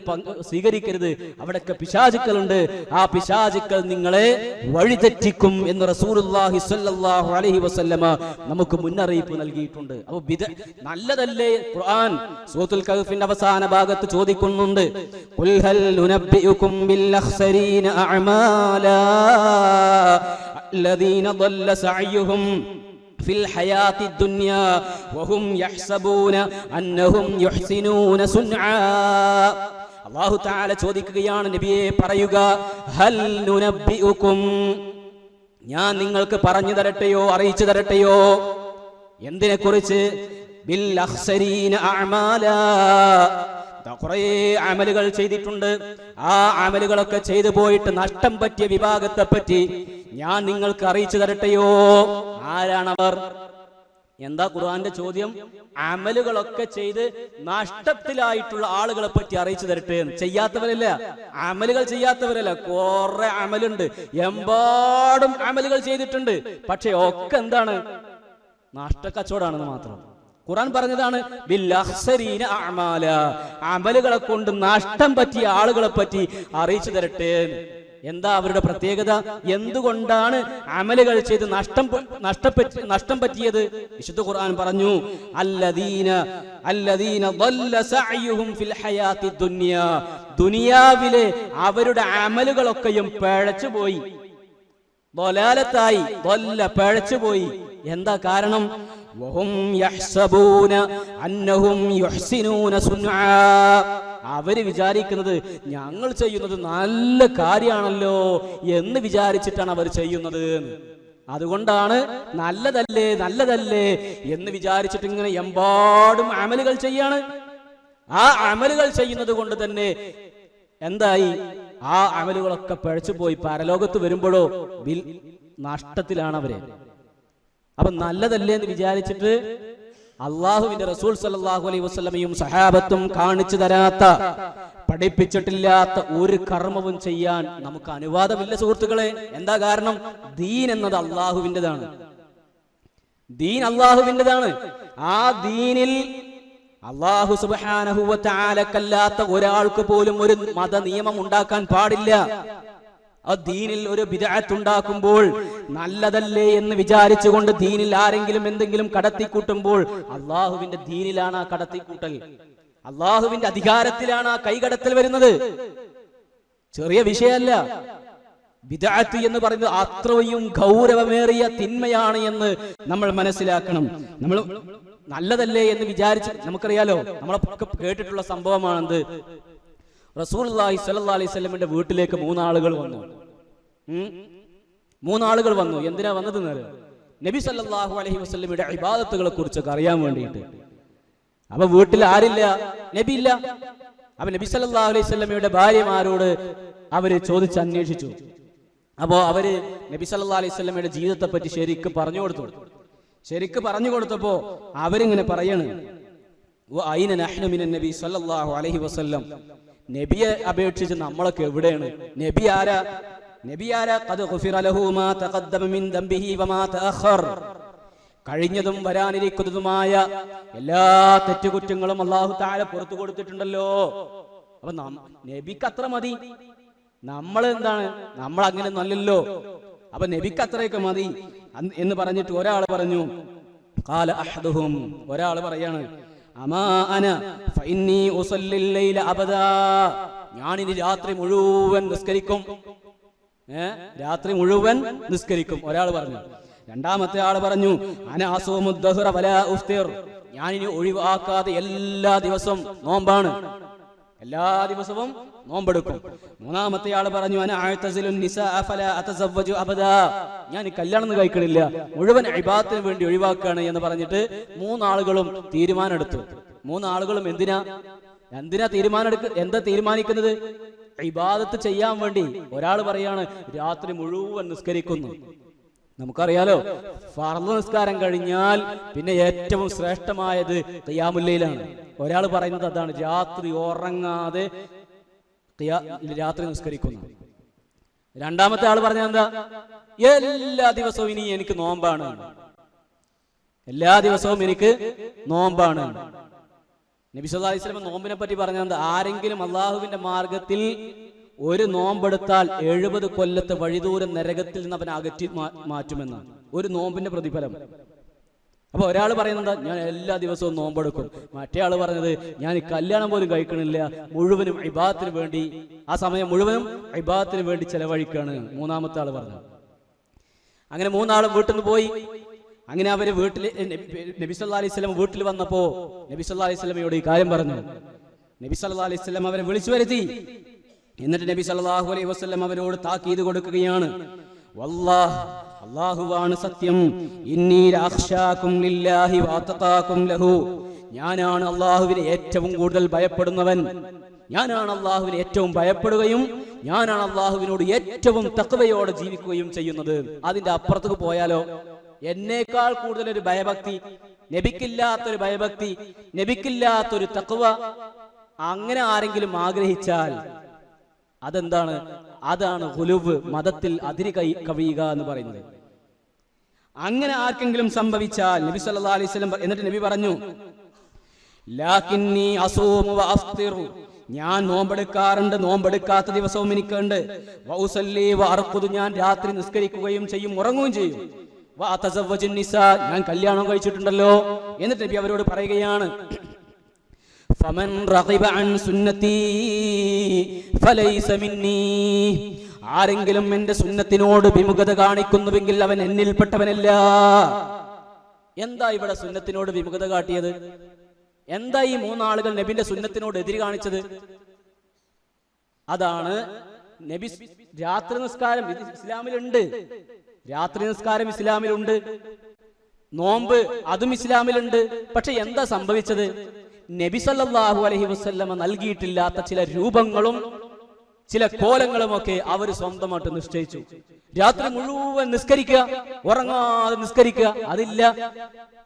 സ്വീകരിക്കരുത്. അവിടെയൊക്കെ പിശാചുക്കളുണ്ട്. ആ പിശാചുക്കൾ നിങ്ങളെ വഴിതെറ്റിക്കും എന്ന് റസൂലുള്ളാഹി സ്വല്ലല്ലാഹു അലൈഹി വസല്ലമ നമുക്ക് മുന്നറിയിപ്പ് നൽകിയിട്ടുണ്ട്. അപ്പോൾ നല്ലതല്ലേ? ഖുർആൻ സൂറത്തുൽ കഹ്ഫിന്റെ അവസാന ഭാഗത്ത് ചോദിക്കുന്നുണ്ട്, ഖുൽ ഹൽ നുനബ്ബിഉകും ബിൽ അഖ്സരീന അഅമാലാ അല്ലദീന ضل സഅയുഹും ഫിൽ ഹയാത്തി ദുനിയാ വഹും യഹ്സബൂന അന്നഹും യുഹ്സിനൂന സുൻആ. അല്ലാഹു തആല ചോദിക്കുകയാണ്, നബിയെ പറയുക, ഹൽ നുനബ്ബിഉകും, ഞാൻ നിങ്ങൾക്ക് പറഞ്ഞു തരട്ടെയോ, അറിയിച്ചു തരട്ടെയോ? എന്തിനെ കുറിച്ച്? ബിൽ അഖ്സരീന അഅമാലാ, കുറേ അമലുകൾ ചെയ്തിട്ടുണ്ട്. ആ അമലുകളൊക്കെ ചെയ്തു പോയിട്ട് നഷ്ടം പറ്റിയ വിഭാഗത്തെ പറ്റി ഞാൻ നിങ്ങൾക്ക് അറിയിച്ചു തരട്ടെയോ? ആരാണവർ? എന്താ ഖുർആന്റെ ചോദ്യം? അമലുകളൊക്കെ ചെയ്ത് നഷ്ടത്തിലായിട്ടുള്ള ആളുകളെ പറ്റി അറിയിച്ചു തരട്ടെ. ചെയ്യാത്തവരല്ല, അമലുകൾ ചെയ്യാത്തവരല്ല. കുറെ അമലുണ്ട്, എമ്പാടും അമലുകൾ ചെയ്തിട്ടുണ്ട്. പക്ഷെ ഒക്കെ എന്താണ്? നഷ്ടക്കച്ചവടാണെന്ന് മാത്രം. ഖുർആൻ പറഞ്ഞതാണ് ബിൽഅഖ്സരീന അഅമാല, അമലുകളെ കൊണ്ട് നഷ്ടം പറ്റിയ ആളുകളെ പറ്റി അറിയിച്ചു തരട്ടെ. എന്താ അവരുടെ പ്രത്യേകത? എന്തുകൊണ്ടാണ് അമലുകൾ ചെയ്ത് നഷ്ടം പറ്റിയത്? വിശുദ്ധ ഖുർആൻ പറഞ്ഞു, അല്ലദീന ضل സഅയുഹും ഫിൽ ഹയാത്തി ദുനിയ, ദുനിയാവിലെ അവരുടെ അമലുകളൊക്കെയും പിഴച്ചുപോയി, ضلالത്തായി, ضل പിഴച്ചുപോയി. എന്താ കാരണം? വഹും യഹ്സബൂന അന്നഹും യുഹ്സിനൂന സുൻആ, അവര് വിചാരിക്കുന്നത് ഞങ്ങൾ ചെയ്യുന്നത് നല്ല കാര്യമാണല്ലോ എന്ന് വിചാരിച്ചിട്ടാണ് അവർ ചെയ്യുന്നത്. അതുകൊണ്ടാണ് നല്ലതല്ലേ നല്ലതല്ലേ എന്ന് വിചാരിച്ചിട്ട് ഇങ്ങനെ എമ്പാടും അമലുകൾ ചെയ്യാണ്. ആ അമലുകൾ ചെയ്യുന്നത് കൊണ്ട് തന്നെ എന്തായി? ആ അമലുകളൊക്കെ പിഴച്ചുപോയി. പരലോകത്ത് വരുമ്പോഴോ നഷ്ടത്തിലാണ് അവര്. അപ്പൊ നല്ലതല്ലേ എന്ന് വിചാരിച്ചിട്ട് അള്ളാഹുവിന്റെ റസൂൽ സല്ലല്ലാഹു അലൈഹി വസല്ലമയും സഹാബത്തും കാണിച്ചു തരാത്ത, പഠിപ്പിച്ചിട്ടില്ലാത്ത ഒരു കർമ്മവും ചെയ്യാൻ നമുക്ക് അനുവാദമില്ല സുഹൃത്തുക്കളെ. എന്താ കാരണം? ദീൻ എന്നത് അള്ളാഹുവിൻ്റെതാണ്. ദീൻ അള്ളാഹുവിൻ്റെതാണ്. ആ ദീനിൽ അള്ളാഹു സുബ്ഹാനഹു വ തആലക്കല്ലാത്ത ഒരാൾക്ക് പോലും ഒരു മത നിയമം ഉണ്ടാക്കാൻ പാടില്ല. ആ ദീനിൽ ഒരു ബിദ്അത്ത് ഉണ്ടാക്കുമ്പോൾ നല്ലതല്ലേ എന്ന് വിചാരിച്ചുകൊണ്ട് ദീനിൽ ആരെങ്കിലും എന്തെങ്കിലും കടത്തിക്കൂട്ടുമ്പോൾ അള്ളാഹുവിന്റെ ദീനിലാണ് ആ കടത്തിക്കൂട്ടൽ, അള്ളാഹുവിന്റെ അധികാരത്തിലാണ് ആ കൈകടത്തൽ വരുന്നത്. ചെറിയ വിഷയമല്ല. ബിദ്അത്ത് എന്ന് പറയുന്നത് അത്രയും ഗൗരവമേറിയ തിന്മയാണ് എന്ന് നമ്മൾ മനസ്സിലാക്കണം. നമ്മൾ നല്ലതല്ലേ എന്ന് വിചാരിച്ച്, നമുക്കറിയാലോ, നമ്മളൊക്കെ കേട്ടിട്ടുള്ള സംഭവമാണെന്ത്? റസൂലുള്ളാഹി സ്വല്ലല്ലാഹു അലൈഹി വസല്ലമയുടെ വീട്ടിലേക്ക് മൂന്നാളുകൾ വന്നു. എന്തിനാ വന്നത്? നബി സല്ലല്ലാഹു അലൈഹി വസല്ലമയുടെ ഇബാദത്തുകളെ കുറിച്ചൊക്കെ അറിയാൻ വേണ്ടിയിട്ട്. അപ്പൊ വീട്ടിൽ ആരില്ല? നബി ഇല്ല. അപ്പൊ നബി സല്ലല്ലാഹു അലൈഹി വസല്ലമയുടെ ഭാര്യമാരോട് അവര് ചോദിച്ചന്വേഷിച്ചു. അപ്പോ അവര് നബി സല്ലല്ലാഹു അലൈഹി വസല്ലമയുടെ ജീവിതത്തെ പറ്റി ശരിക്ക് പറഞ്ഞു കൊടുത്തപ്പോ അവരിങ്ങനെ പറയാണ്, അയ്ന നഹ്നു മിനൻ നബി സല്ലല്ലാഹു അലൈഹി വസല്ലം, നബിയെ അപേക്ഷിച്ച് നമ്മളൊക്കെ എവിടെയാണ്? നബി ആരാ? ഖദ് ഗുഫിറ ലഹു മാ തഖദ്ദമ മിൻ ദംബിഹി വമാ തഅഖർ, കഴിഞ്ഞതും വരാനിരിക്കുന്നതുമായ എല്ലാ തെറ്റുകുറ്റങ്ങളും അല്ലാഹു തആല പുറത്തു കൊടുത്തിട്ടുണ്ടല്ലോ. അപ്പൊ നബിക്ക് അത്ര മതി. നമ്മൾ എന്താണ്? നമ്മൾ അങ്ങനെ നല്ലല്ലോ. അപ്പൊ നബിക്ക് അത്രയൊക്കെ മതി എന്ന് പറഞ്ഞിട്ട് ഒരാൾ പറഞ്ഞു, ഖാല അഹദുഹും, ഒരാൾ പറയാണ്, അമാ അന ഫഇന്നി ഉസല്ലിൽ ലൈല അബദാ, ഞാനിനി രാത്രി മുഴുവൻ നിസ്കരിക്കും. രാത്രി മുഴുവൻ നിസ്കരിക്കും ഒരാൾ പറഞ്ഞു. രണ്ടാമത്തെ ആൾ പറഞ്ഞു, അന അസൂമുദ് ദഹ്റ വലാ ഉഫ്തിർ, ഞാനിനി ഒഴിവാക്കാതെ എല്ലാ ദിവസവും നോമ്പാണ്, എല്ലാ ദിവസവും നോമ്പെടുക്കും. മൂന്നാമത്തെ ആൾ പറഞ്ഞു, അന അഅ്തസിലുൻ നിസാഅ ഫലാ അതസവ്വജു അബദാ, ഞാൻ കല്യാണം കഴിക്കണില്ല, മുഴുവൻ ഇബാദത്തിന് വേണ്ടി ഒഴിവാക്കാണ് എന്ന് പറഞ്ഞിട്ട് മൂന്നാളുകളും തീരുമാനമെടുത്തു. മൂന്നാളുകളും എന്തിനാ എന്താ തീരുമാനിക്കുന്നത്? ഇബാദത്ത് ചെയ്യാൻ വേണ്ടി. ഒരാൾ പറയാണ് രാത്രി മുഴുവൻ നിസ്കരിക്കുന്നു. നമുക്കറിയാലോ, ഫർള് നിസ്കാരം കഴിഞ്ഞാൽ പിന്നെ ഏറ്റവും ശ്രേഷ്ഠമായത് ഖിയാമുൽ ലൈലാണ്. ഒരാൾ പറയുന്നത് അതാണ്, രാത്രി ഉറങ്ങാതെ രാത്രി നിസ്കരിക്കുന്നു. രണ്ടാമത്തെ ആൾ പറഞ്ഞ എന്താ? എല്ലാ ദിവസവും ഇനി എനിക്ക് നോമ്പാണ്, എല്ലാ ദിവസവും എനിക്ക് നോമ്പാണ്. നബി സല്ലല്ലാഹു അലൈഹി വസല്ലം നോമ്പിനെ പറ്റി പറഞ്ഞത്, ആരെങ്കിലും അള്ളാഹുവിന്റെ മാർഗത്തിൽ ഒരു നോമ്പെടുത്താൽ 70 കൊല്ലത്തെ വഴിദൂരം നരകത്തിൽ നിന്ന് അവൻ അകറ്റി മാറ്റുമെന്നാണ് ഒരു നോമ്പിന്റെ പ്രതിഫലം. അപ്പൊ ഒരാൾ പറയുന്നത് ഞാൻ എല്ലാ ദിവസവും നോമ്പെടുക്കും, മറ്റേ ആൾ പറഞ്ഞത് ഞാൻ കല്യാണം പോലും കഴിക്കണില്ല, മുഴുവനും ഇബാദത്തിന് വേണ്ടി, ആ സമയം മുഴുവനും ഇബാദത്തിന് വേണ്ടി ചെലവഴിക്കാണ് മൂന്നാമത്തെ ആൾ പറഞ്ഞത്. അങ്ങനെ മൂന്നാളും വീട്ടിൽ നിന്ന് പോയി. അങ്ങനെ അവര് വീട്ടിൽ നബി സല്ലല്ലാഹു അലൈഹി വസല്ലം വീട്ടിൽ വന്നപ്പോ നബി സല്ലല്ലാഹു അലൈഹി വസല്ലമയോട് ഈ കാര്യം പറഞ്ഞു. നബി സല്ലല്ലാഹു അലൈഹി വസല്ലം അവരെ വിളിച്ചു വരുത്തി. എന്നിട്ട് നബി സല്ലല്ലാഹു അലൈഹി വസല്ലം അവരോട് താക്കീത് കൊടുക്കുകയാണ്, വല്ലാഹ്, അല്ലാഹുവാണ് സത്യം, ഇന്നി ലഅഖ്ശാകും ലില്ലാഹി വഅതഖാകും ലഹു, ഞാനാണ് അല്ലാഹുവിനെ ഏറ്റവും കൂടുതൽ ഭയപ്പെടുന്നവൻ, ഞാനാണ് അള്ളാഹുവിനെ ഏറ്റവും ഭയപ്പെടുകയും ഞാനാണ് അള്ളാഹുവിനോട് ഏറ്റവും തഖ്വയോടെ ജീവിക്കുകയും ചെയ്യുന്നത്. അതിന്റെ അപ്പുറത്തേക്ക് പോയാലോ, എന്നേക്കാൾ കൂടുതൽ ഒരു ഭയഭക്തി, നബിക്കില്ലാത്തൊരു ഭയഭക്തി, നബിക്കില്ലാത്തൊരു തഖ്വ അങ്ങനെ ആരെങ്കിലും ആഗ്രഹിച്ചാൽ അതെന്താണ്? അതാണ് ഖുലുവ്, മതത്തിൽ അതിര് കവിയുക എന്ന് പറയുന്നത്. അങ്ങനെ ആർക്കെങ്കിലും സംഭവിച്ചാൽ നബി സല്ലല്ലാഹു അലൈഹി വസല്ലം എന്നിട്ട് നബി പറഞ്ഞു, ലാകിന്നി അസൂമു വഅഫ്തിറു, ഞാൻ നോമ്പെടുക്കാറുണ്ട്, നോമ്പെടുക്കാത്ത ദിവസവും എനിക്കുണ്ട്. വഉസല്ലി വഅർഖുദു, ഞാൻ രാത്രി നിസ്കരിക്കുകയും ചെയ്യും, ഉറങ്ങുകയും ചെയ്യും. വഅതസവ്വജു നിസാ, ഞാൻ കല്യാണം കഴിച്ചിട്ടുണ്ടല്ലോ. എന്നിട്ട് നബി അവരോട് പറയുകയാണ്, ഫമൻ റഗിബ അൻ സുന്നതി ഫലൈസ മിന്നി, ആരെങ്കിലും എന്റെ സുന്നത്തിനോട് വിമുഖത കാണിക്കുന്നുവെങ്കിൽ അവൻ എന്നിൽപ്പെട്ടവനല്ല. എന്താ ഇവിടെ സുന്നത്തിനോട് വിമുഖത കാട്ടിയത്? എന്താ ഈ മൂന്നാളുകൾ നബിന്റെ സുന്നത്തിനോട് എതിര് കാണിച്ചത്? അതാണ് നബി രാത്രി നിസ്കാരം ഇസ്ലാമിലുണ്ട്, രാത്രി നിസ്കാരം ഇസ്ലാമിലുണ്ട്, നോമ്പ് അതും ഇസ്ലാമിലുണ്ട്. പക്ഷെ എന്താ സംഭവിച്ചത്? നബി സല്ലല്ലാഹു അലൈഹി വസല്ലമ നൽകിയിട്ടില്ലാത്ത ചില രൂപങ്ങളും ചില കോലങ്ങളും ഒക്കെ അവർ സ്വന്തമായിട്ട് നിശ്ചയിച്ചു. രാത്രി മുഴുവൻ നിസ്കരിക്കുക, ഉറങ്ങാതെ നിസ്കരിക്കുക, അതില്ല.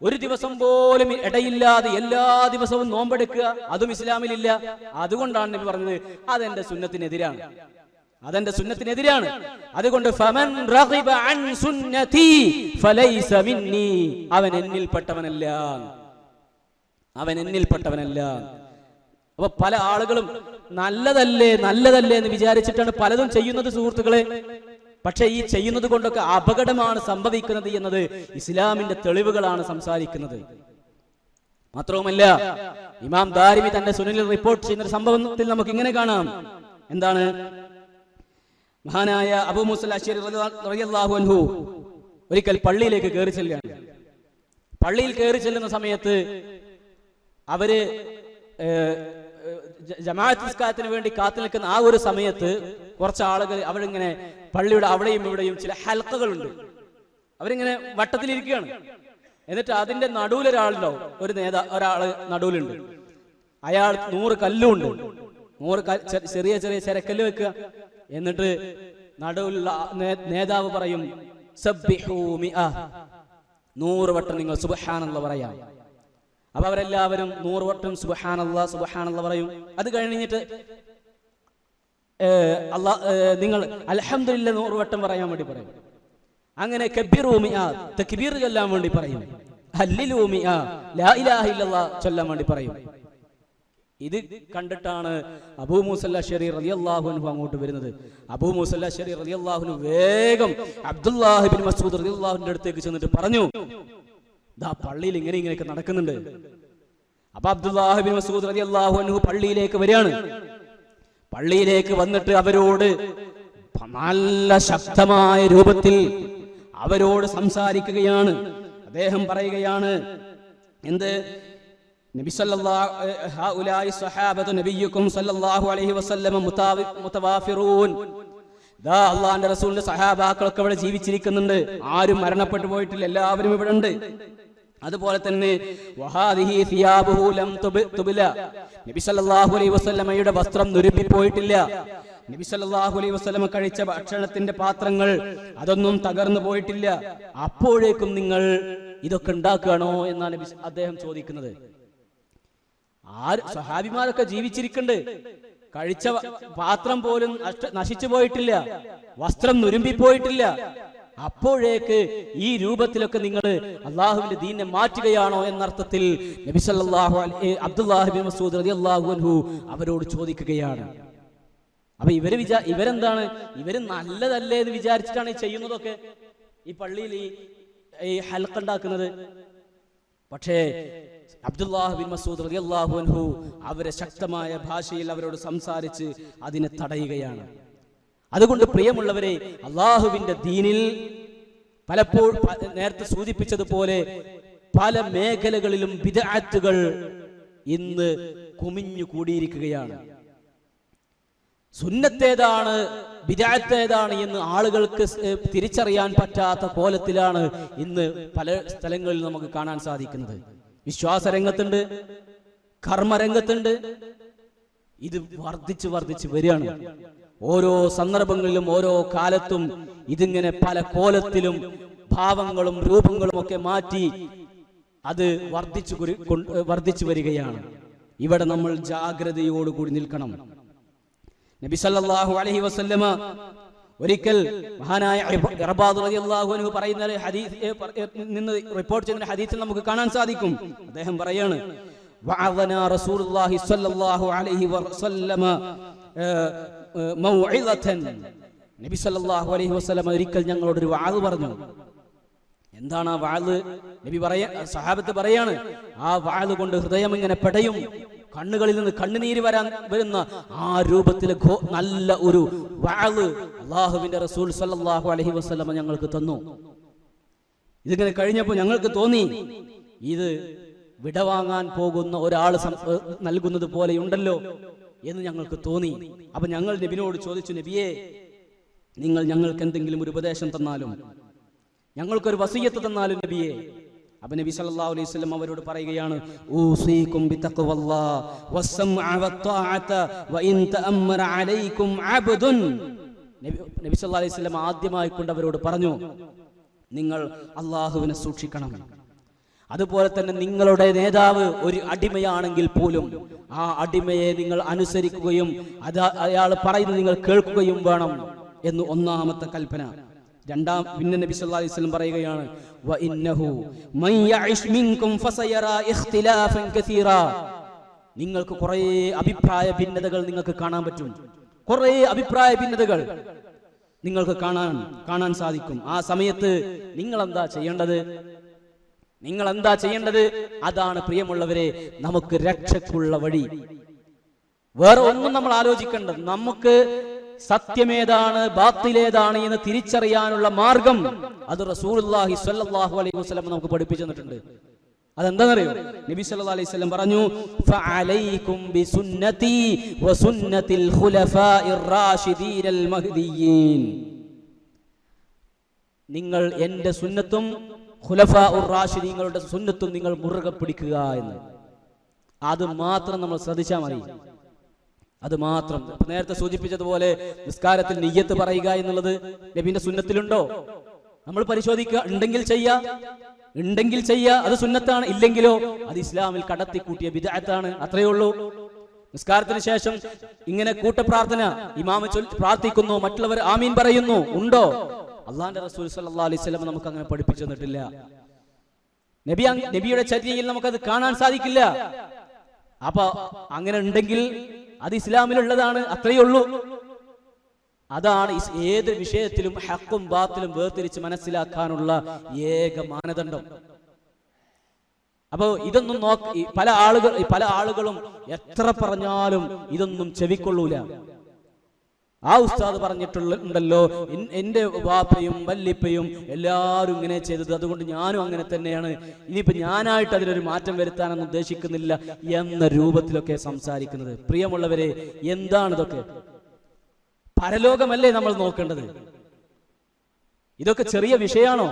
ഒരു ദിവസം പോലും ഇടയില്ലാതെ എല്ലാ ദിവസവും നോമ്പെടുക്കുക, അതും ഇസ്ലാമിലില്ല. അതുകൊണ്ടാണ് നബി പറഞ്ഞത് അതെന്റെ സുന്നത്തിനെതിരാണ്, അതെന്റെ സുന്നത്തിനെതിരാണ്. അതുകൊണ്ട് ഫമൻ റഗിബ അൻ സുന്നതി ഫലൈസ മിന്നി, അവൻ എന്നിൽപ്പെട്ടവനല്ല, അവൻ എന്നിൽപ്പെട്ടവനല്ല. അപ്പൊ പല ആളുകളും നല്ലതല്ലേ നല്ലതല്ലേ എന്ന് വിചാരിച്ചിട്ടാണ് പലതും ചെയ്യുന്നത് സുഹൃത്തുക്കളെ. പക്ഷെ ഈ ചെയ്യുന്നത് കൊണ്ടൊക്കെ അപകടമാണ് സംഭവിക്കുന്നത് എന്നത് ഇസ്ലാമിന്റെ തെളിവുകളാണ് സംസാരിക്കുന്നത്. മാത്രവുമല്ല, ഇമാം ദാരിമി തന്റെ സുനനിൽ റിപ്പോർട്ട് ചെയ്യുന്ന ഒരു സംഭവത്തിൽ നമുക്ക് ഇങ്ങനെ കാണാം. എന്താണ്? മഹാനായ അബൂ മൂസ അശ്അരി റളിയല്ലാഹു അൻഹു ഒരിക്കൽ പള്ളിയിലേക്ക് കയറി ചെല്ലുകയാണ്. പള്ളിയിൽ കയറി ചെല്ലുന്ന സമയത്ത് അവര് ജമാഅത്ത് നിസ്കാരത്തിന് വേണ്ടി കാത്തു നിൽക്കുന്ന ആ ഒരു സമയത്ത് കുറച്ച് ആളുകൾ അവരിങ്ങനെ പള്ളിയുടെ അവിടെയും ഇവിടെയും ചില ഹൽക്കകളുണ്ട്, അവരിങ്ങനെ വട്ടത്തിലിരിക്കുകയാണ്. എന്നിട്ട് അതിന്റെ നടുവിലൊരാളുണ്ടോ, ഒരാള് നടുവിലുണ്ട്. അയാൾ 100 കല്ലുണ്ട്, 100 ചെറിയ ചെറിയ ചരക്കല്ല് വെക്കുക. എന്നിട്ട് നടുവിലുള്ള നേതാവ് പറയും, സബ്ബിഹൂ മിഅ, 100 വട്ടം നിങ്ങൾ സുബ്ഹാനല്ലാഹ് പറയാം. അപ്പൊ അവരെല്ലാവരും 100 വട്ടം സുബ്ഹാനല്ലാഹ് സുബ്ഹാനല്ലാഹ് പറയും. അത് കഴിഞ്ഞിട്ട് നിങ്ങൾ അൽഹംദുലില്ലാഹ് 100 വട്ടം പറയാൻ വേണ്ടി പറയും. അങ്ങനെ കബ്ബിറൂ മിഅ, തക്ബീർ ചൊല്ലാൻ വേണ്ടി പറയും. ഹല്ലിലൂ മിഅ, ലാ ഇലാഹ ഇല്ലല്ലാഹ് ചൊല്ലാൻ വേണ്ടി പറയും. ഇത് കണ്ടിട്ടാണ് അബൂ മൂസ അശ്അരി റളിയല്ലാഹു അൻഹു അങ്ങോട്ട് വരുന്നത്. അബൂ മൂസ അശ്അരി റളിയല്ലാഹു അൻഹു വേഗം അബ്ദുല്ലാഹ് ഇബ്നു മസ്ഊദ് റളിയല്ലാഹു അൻഹുവിന്റെ അടുത്തേക്ക് ചെന്നിട്ട് പറഞ്ഞു, ദാ പള്ളിയിൽ ഇങ്ങനെയൊക്കെ നടക്കുന്നുണ്ട്. അപ്പൊ അബ്ദുല്ലാഹ് ഇബ്നു മസ്ഊദ് റളിയല്ലാഹു അൻഹു പള്ളിയിലേക്ക് വരികയാണ്. പള്ളിയിലേക്ക് വന്നിട്ട് അവരോട് നല്ല ശക്തമായ രൂപത്തിൽ അവരോട് സംസാരിക്കുകയാണ്. അദ്ദേഹം പറയുകയാണ്, എന്ത്? നബി സല്ലല്ലാഹു നബിയുക്കും സല്ലല്ലാഹു അലൈഹി വസല്ലം മുതവാഫിറൂൻ, ദാ അല്ലാഹുവിന്റെ റസൂലിന്റെ സഹാബാക്കളൊക്കെ ഇവിടെ ജീവിച്ചിരിക്കുന്നുണ്ട്, ആരും മരണപ്പെട്ടു പോയിട്ടില്ല, എല്ലാവരും ഇവിടെ ഉണ്ട്. അതുപോലെ തന്നെ വഹാദിഹി സിയാബുഹു ലം തുബ്ല, നബി സല്ലല്ലാഹു അലൈഹി വസല്ലമയുടെ വസ്ത്രം നുരുമ്പിപ്പോയിട്ടില്ല. നബി സല്ലല്ലാഹു അലൈഹി വസല്ലമ കഴിച്ച ഭക്ഷണത്തിന്റെ പാത്രങ്ങൾ അതൊന്നും തകർന്നു പോയിട്ടില്ല. അപ്പോഴേക്കും നിങ്ങൾ ഇതൊക്കെ ഉണ്ടാക്കുകയാണോ എന്നാണ് അദ്ദേഹം ചോദിക്കുന്നത്. സഹാബിമാരൊക്കെ ജീവിച്ചിരിക്കുന്നുണ്ട്, കഴിച്ച പാത്രം പോലും നശിച്ചു പോയിട്ടില്ല, വസ്ത്രം നുരുമ്പിപ്പോയിട്ടില്ല. അപ്പോഴേക്ക് ഈ രൂപത്തിലൊക്കെ നിങ്ങൾ അള്ളാഹുവിന്റെ ദീനെ മാറ്റുകയാണോ എന്നർത്ഥത്തിൽ നബി സല്ലല്ലാഹു അലൈഹി അബ്ദുല്ലാഹ് ഇബ്നു മസ്ഊദ് റളിയല്ലാഹു അൻഹു അവരോട് ചോദിക്കുകയാണ്. അപ്പൊ ഇവരെന്താണ്, ഇവര് നല്ലതല്ലേ എന്ന് വിചാരിച്ചിട്ടാണ് ഈ ചെയ്യുന്നതൊക്കെ, ഈ പള്ളിയിൽ ഈ ഹൽഖ ഉണ്ടാക്കുന്നത്. പക്ഷേ അബ്ദുല്ലാഹ് ബിൻ മസ്ഊദ് റളിയല്ലാഹു അൻഹു അവരെ ശക്തമായ ഭാഷയിൽ അവരോട് സംസാരിച്ച് അതിനെ തടയുകയാണ്. അതുകൊണ്ട് പ്രിയമുള്ളവരെ, അള്ളാഹുവിന്റെ ദീനിൽ പലപ്പോഴും നേരത്തെ സൂചിപ്പിച്ചതുപോലെ പല മേഖലകളിലും ബിദ്അത്തുകൾ ഇന്ന് കുമിഞ്ഞു കൂടിയിരിക്കുകയാണ്. സുന്നത്തേതാണ് ബിദ്അത്തേതാണ് എന്ന് ആളുകൾക്ക് തിരിച്ചറിയാൻ പറ്റാത്ത കോലത്തിലാണ് ഇന്ന് പല സ്ഥലങ്ങളിൽ നമുക്ക് കാണാൻ സാധിക്കുന്നത്. വിശ്വാസ രംഗത്തുണ്ട്, കർമ്മരംഗത്തുണ്ട്, ഇത് വർദ്ധിച്ചു വരികയാണ്. ഓരോ സന്ദർഭങ്ങളിലും ഓരോ കാലത്തും ഇതിങ്ങനെ പല കോലത്തിലും ഭാവങ്ങളും രൂപങ്ങളും ഒക്കെ മാറ്റി അത് വർദ്ധിച്ചു വരികയാണ്. ഇവിടെ നമ്മൾ ജാഗ്രതയോടുകൂടി നിൽക്കണം. നബി സല്ലല്ലാഹു അലൈഹി വസല്ലമ ഒരിക്കൽ മഹാനായ ഇർബാദ് റളിയല്ലാഹു അൻഹു പറയുന്ന നിന്ന് റിപ്പോർട്ട് ചെയ്യുന്ന ഹദീസിൽ നമുക്ക് കാണാൻ സാധിക്കും. അദ്ദേഹം പറയാണ്, വഅദനാ റസൂലുള്ളാഹി സ്വല്ലല്ലാഹു അലൈഹി വസല്ലമ മൗഇദതൻ. നബി സല്ലല്ലാഹു അലൈഹി വസല്ലമ ഒരിക്കൽ ഞങ്ങളോട് ഒരു വഅദ് പറഞ്ഞു. എന്താണ് ആ വഅദ്? നബി സഹാബത്ത് പറയാണ്, ആ വഅദ് കൊണ്ട് ഹൃദയം ഇങ്ങനെ പെടയും, കണ്ണുകളിൽ നിന്ന് കണ്ണുനീര് വരുന്ന ആ രൂപത്തിലെ നല്ല ഒരു വഅദ് അല്ലാഹുവിന്റെ റസൂൽ സല്ലല്ലാഹു അലൈഹി വസല്ലമ ഞങ്ങൾക്ക് തന്നു. ഇതിങ്ങനെ കഴിഞ്ഞപ്പോൾ ഞങ്ങൾക്ക് തോന്നി, ഇത് വിടവാങ്ങാൻ പോകുന്ന ഒരാൾ നൽകുന്നത് പോലെയുണ്ടല്ലോ എന്ന് ഞങ്ങൾക്ക് തോന്നി. അപ്പൊ ഞങ്ങൾ നബിയോട് ചോദിച്ചു, നബിയെ, നിങ്ങൾ ഞങ്ങൾക്ക് എന്തെങ്കിലും ഒരു ഉപദേശം തന്നാലും, ഞങ്ങൾക്കൊരു വസിയ്യത്ത് തന്നാലും നബിയെ. അപ്പൊ നബി സല്ലല്ലാഹു അലൈഹി വസല്ലം അവരോട് പറയുകയാണ്, ഊസീകും ബിതഖ്വല്ലാഹ് വസ്സംഅ വത്വാഅത വഇൻ തഅമ്മറ അലൈക്കും അബ്ദുൻ. നബി സല്ലല്ലാഹു അലൈഹി വസല്ലം ആദ്യമായി കൊണ്ട് അവരോട് പറഞ്ഞു, നിങ്ങൾ അല്ലാഹുവിനെ സൂക്ഷിക്കണം. അതുപോലെ തന്നെ നിങ്ങളുടെ നേതാവ് ഒരു അടിമയാണെങ്കിൽ പോലും ആ അടിമയെ നിങ്ങൾ അനുസരിക്കുകയും അയാൾ പറയുന്നത് നിങ്ങൾ കേൾക്കുകയും വേണം എന്ന് ഒന്നാമത്തെ കൽപ്പന. പിന്നെ നബി സല്ലല്ലാഹു അലൈഹി വസല്ലം പറയുകയാണ്, വഇന്നഹു മൻ യഇശ് മിൻകും ഫസയറാ ഇഖ്തിലാഫൻ കസീറാ. നിങ്ങൾക്ക് കുറേ അഭിപ്രായ ഭിന്നതകൾ നിങ്ങൾക്ക് കാണാൻ പറ്റും. കുറേ അഭിപ്രായ ഭിന്നതകൾ നിങ്ങൾക്ക് കാണാൻ സാധിക്കും. ആ സമയത്ത് നിങ്ങൾ എന്താ ചെയ്യേണ്ടത്? അതാണ് പ്രിയമുള്ളവരെ നമുക്ക് രക്ഷയ്ക്കുള്ള വഴി. വേറെ ഒന്നും നമ്മൾ ആലോചിക്കേണ്ടത്, നമുക്ക് സത്യമേതാണ് ബാത്തിലേതാണ് എന്ന് തിരിച്ചറിയാനുള്ള മാർഗം അത് റസൂലുള്ളാഹി സ്വല്ലല്ലാഹു അലൈഹി വസല്ലം നമുക്ക് പഠിപ്പിച്ചു തന്നിട്ടുണ്ട്. അതെന്താണെന്നറിയോ? നബി സല്ലല്ലാഹു അലൈഹി വസല്ലം പറഞ്ഞു, ഫഅലൈക്കും ബിസുന്നതി വസുന്നതിൽ ഖുലഫാഇർ റാഷിദീനൽ മഹ്ദിയീൻ. നിങ്ങൾ എൻ്റെ സുന്നത്തും ഖുലഫാഉർ റാഷിദീങ്ങളുടെ സുന്നത്തും നിങ്ങൾ മുറുകെ പിടിക്കുക എന്ന്. അത് മാത്രം നമ്മൾ ശ്രദ്ധിച്ചാൽ മതി. അത് മാത്രം. നേരത്തെ സൂചിപ്പിച്ചതുപോലെ നിസ്കാരത്തിൽ നിയ്യത്ത് പറയുക എന്നുള്ളത് നബിന്റെ സുന്നത്തിലുണ്ടോ? നമ്മൾ പരിശോധിക്കുക. ഉണ്ടെങ്കിൽ ചെയ്യുക, അത് സുന്നത്താണ്. ഇല്ലെങ്കിലോ അത് ഇസ്ലാമിൽ കടത്തിക്കൂട്ടിയ ബിദ്അത്താണ്. അത്രയേ ഉള്ളൂ. നിസ്കാരത്തിന് ശേഷം ഇങ്ങനെ കൂട്ടപ്രാർത്ഥന ഇമാം പ്രാർത്ഥിക്കുന്നു, മറ്റുള്ളവർ ആമീൻ പറയുന്നു, ഉണ്ടോ? അള്ളാന്റെ റസൂൽ സല്ലല്ലാഹു അലൈഹി വസല്ലം നമുക്ക് അങ്ങനെ പഠിപ്പിച്ചു തന്നിട്ടില്ല. നബിയുടെ ചര്യയിൽ നമുക്കത് കാണാൻ സാധിക്കില്ല. അപ്പൊ അങ്ങനെ ഉണ്ടെങ്കിൽ അത് ഇസ്ലാമിലുള്ളതാണ്. അത്രയേ ഉള്ളൂ. അതാണ് ഏത് വിഷയത്തിലും ഹക്കും ബാത്തിലും വേർതിരിച്ച് മനസ്സിലാക്കാനുള്ള ഏക മാനദണ്ഡം. അപ്പോ ഇതൊന്നും പല ആളുകളും എത്ര പറഞ്ഞാലും ഇതൊന്നും ചെവിക്കൊള്ളൂല. ആ ഉസ്താദ് പറഞ്ഞിട്ടുണ്ടല്ലോ, എന്റെ വാപ്പയും വല്ലിപ്പയും എല്ലാവരും ഇങ്ങനെ ചെയ്തത്, അതുകൊണ്ട് ഞാനും അങ്ങനെ തന്നെയാണ്, ഇനിയിപ്പോ ഞാനായിട്ട് അതിനൊരു മാറ്റം വരുത്താനൊന്നും ഉദ്ദേശിക്കുന്നില്ല എന്ന രൂപത്തിലൊക്കെ സംസാരിക്കുന്നത്. പ്രിയമുള്ളവരെ, എന്താണ് ഇതൊക്കെ? പരലോകമല്ലേ നമ്മൾ നോക്കേണ്ടത്? ഇതൊക്കെ ചെറിയ വിഷയമാണോ?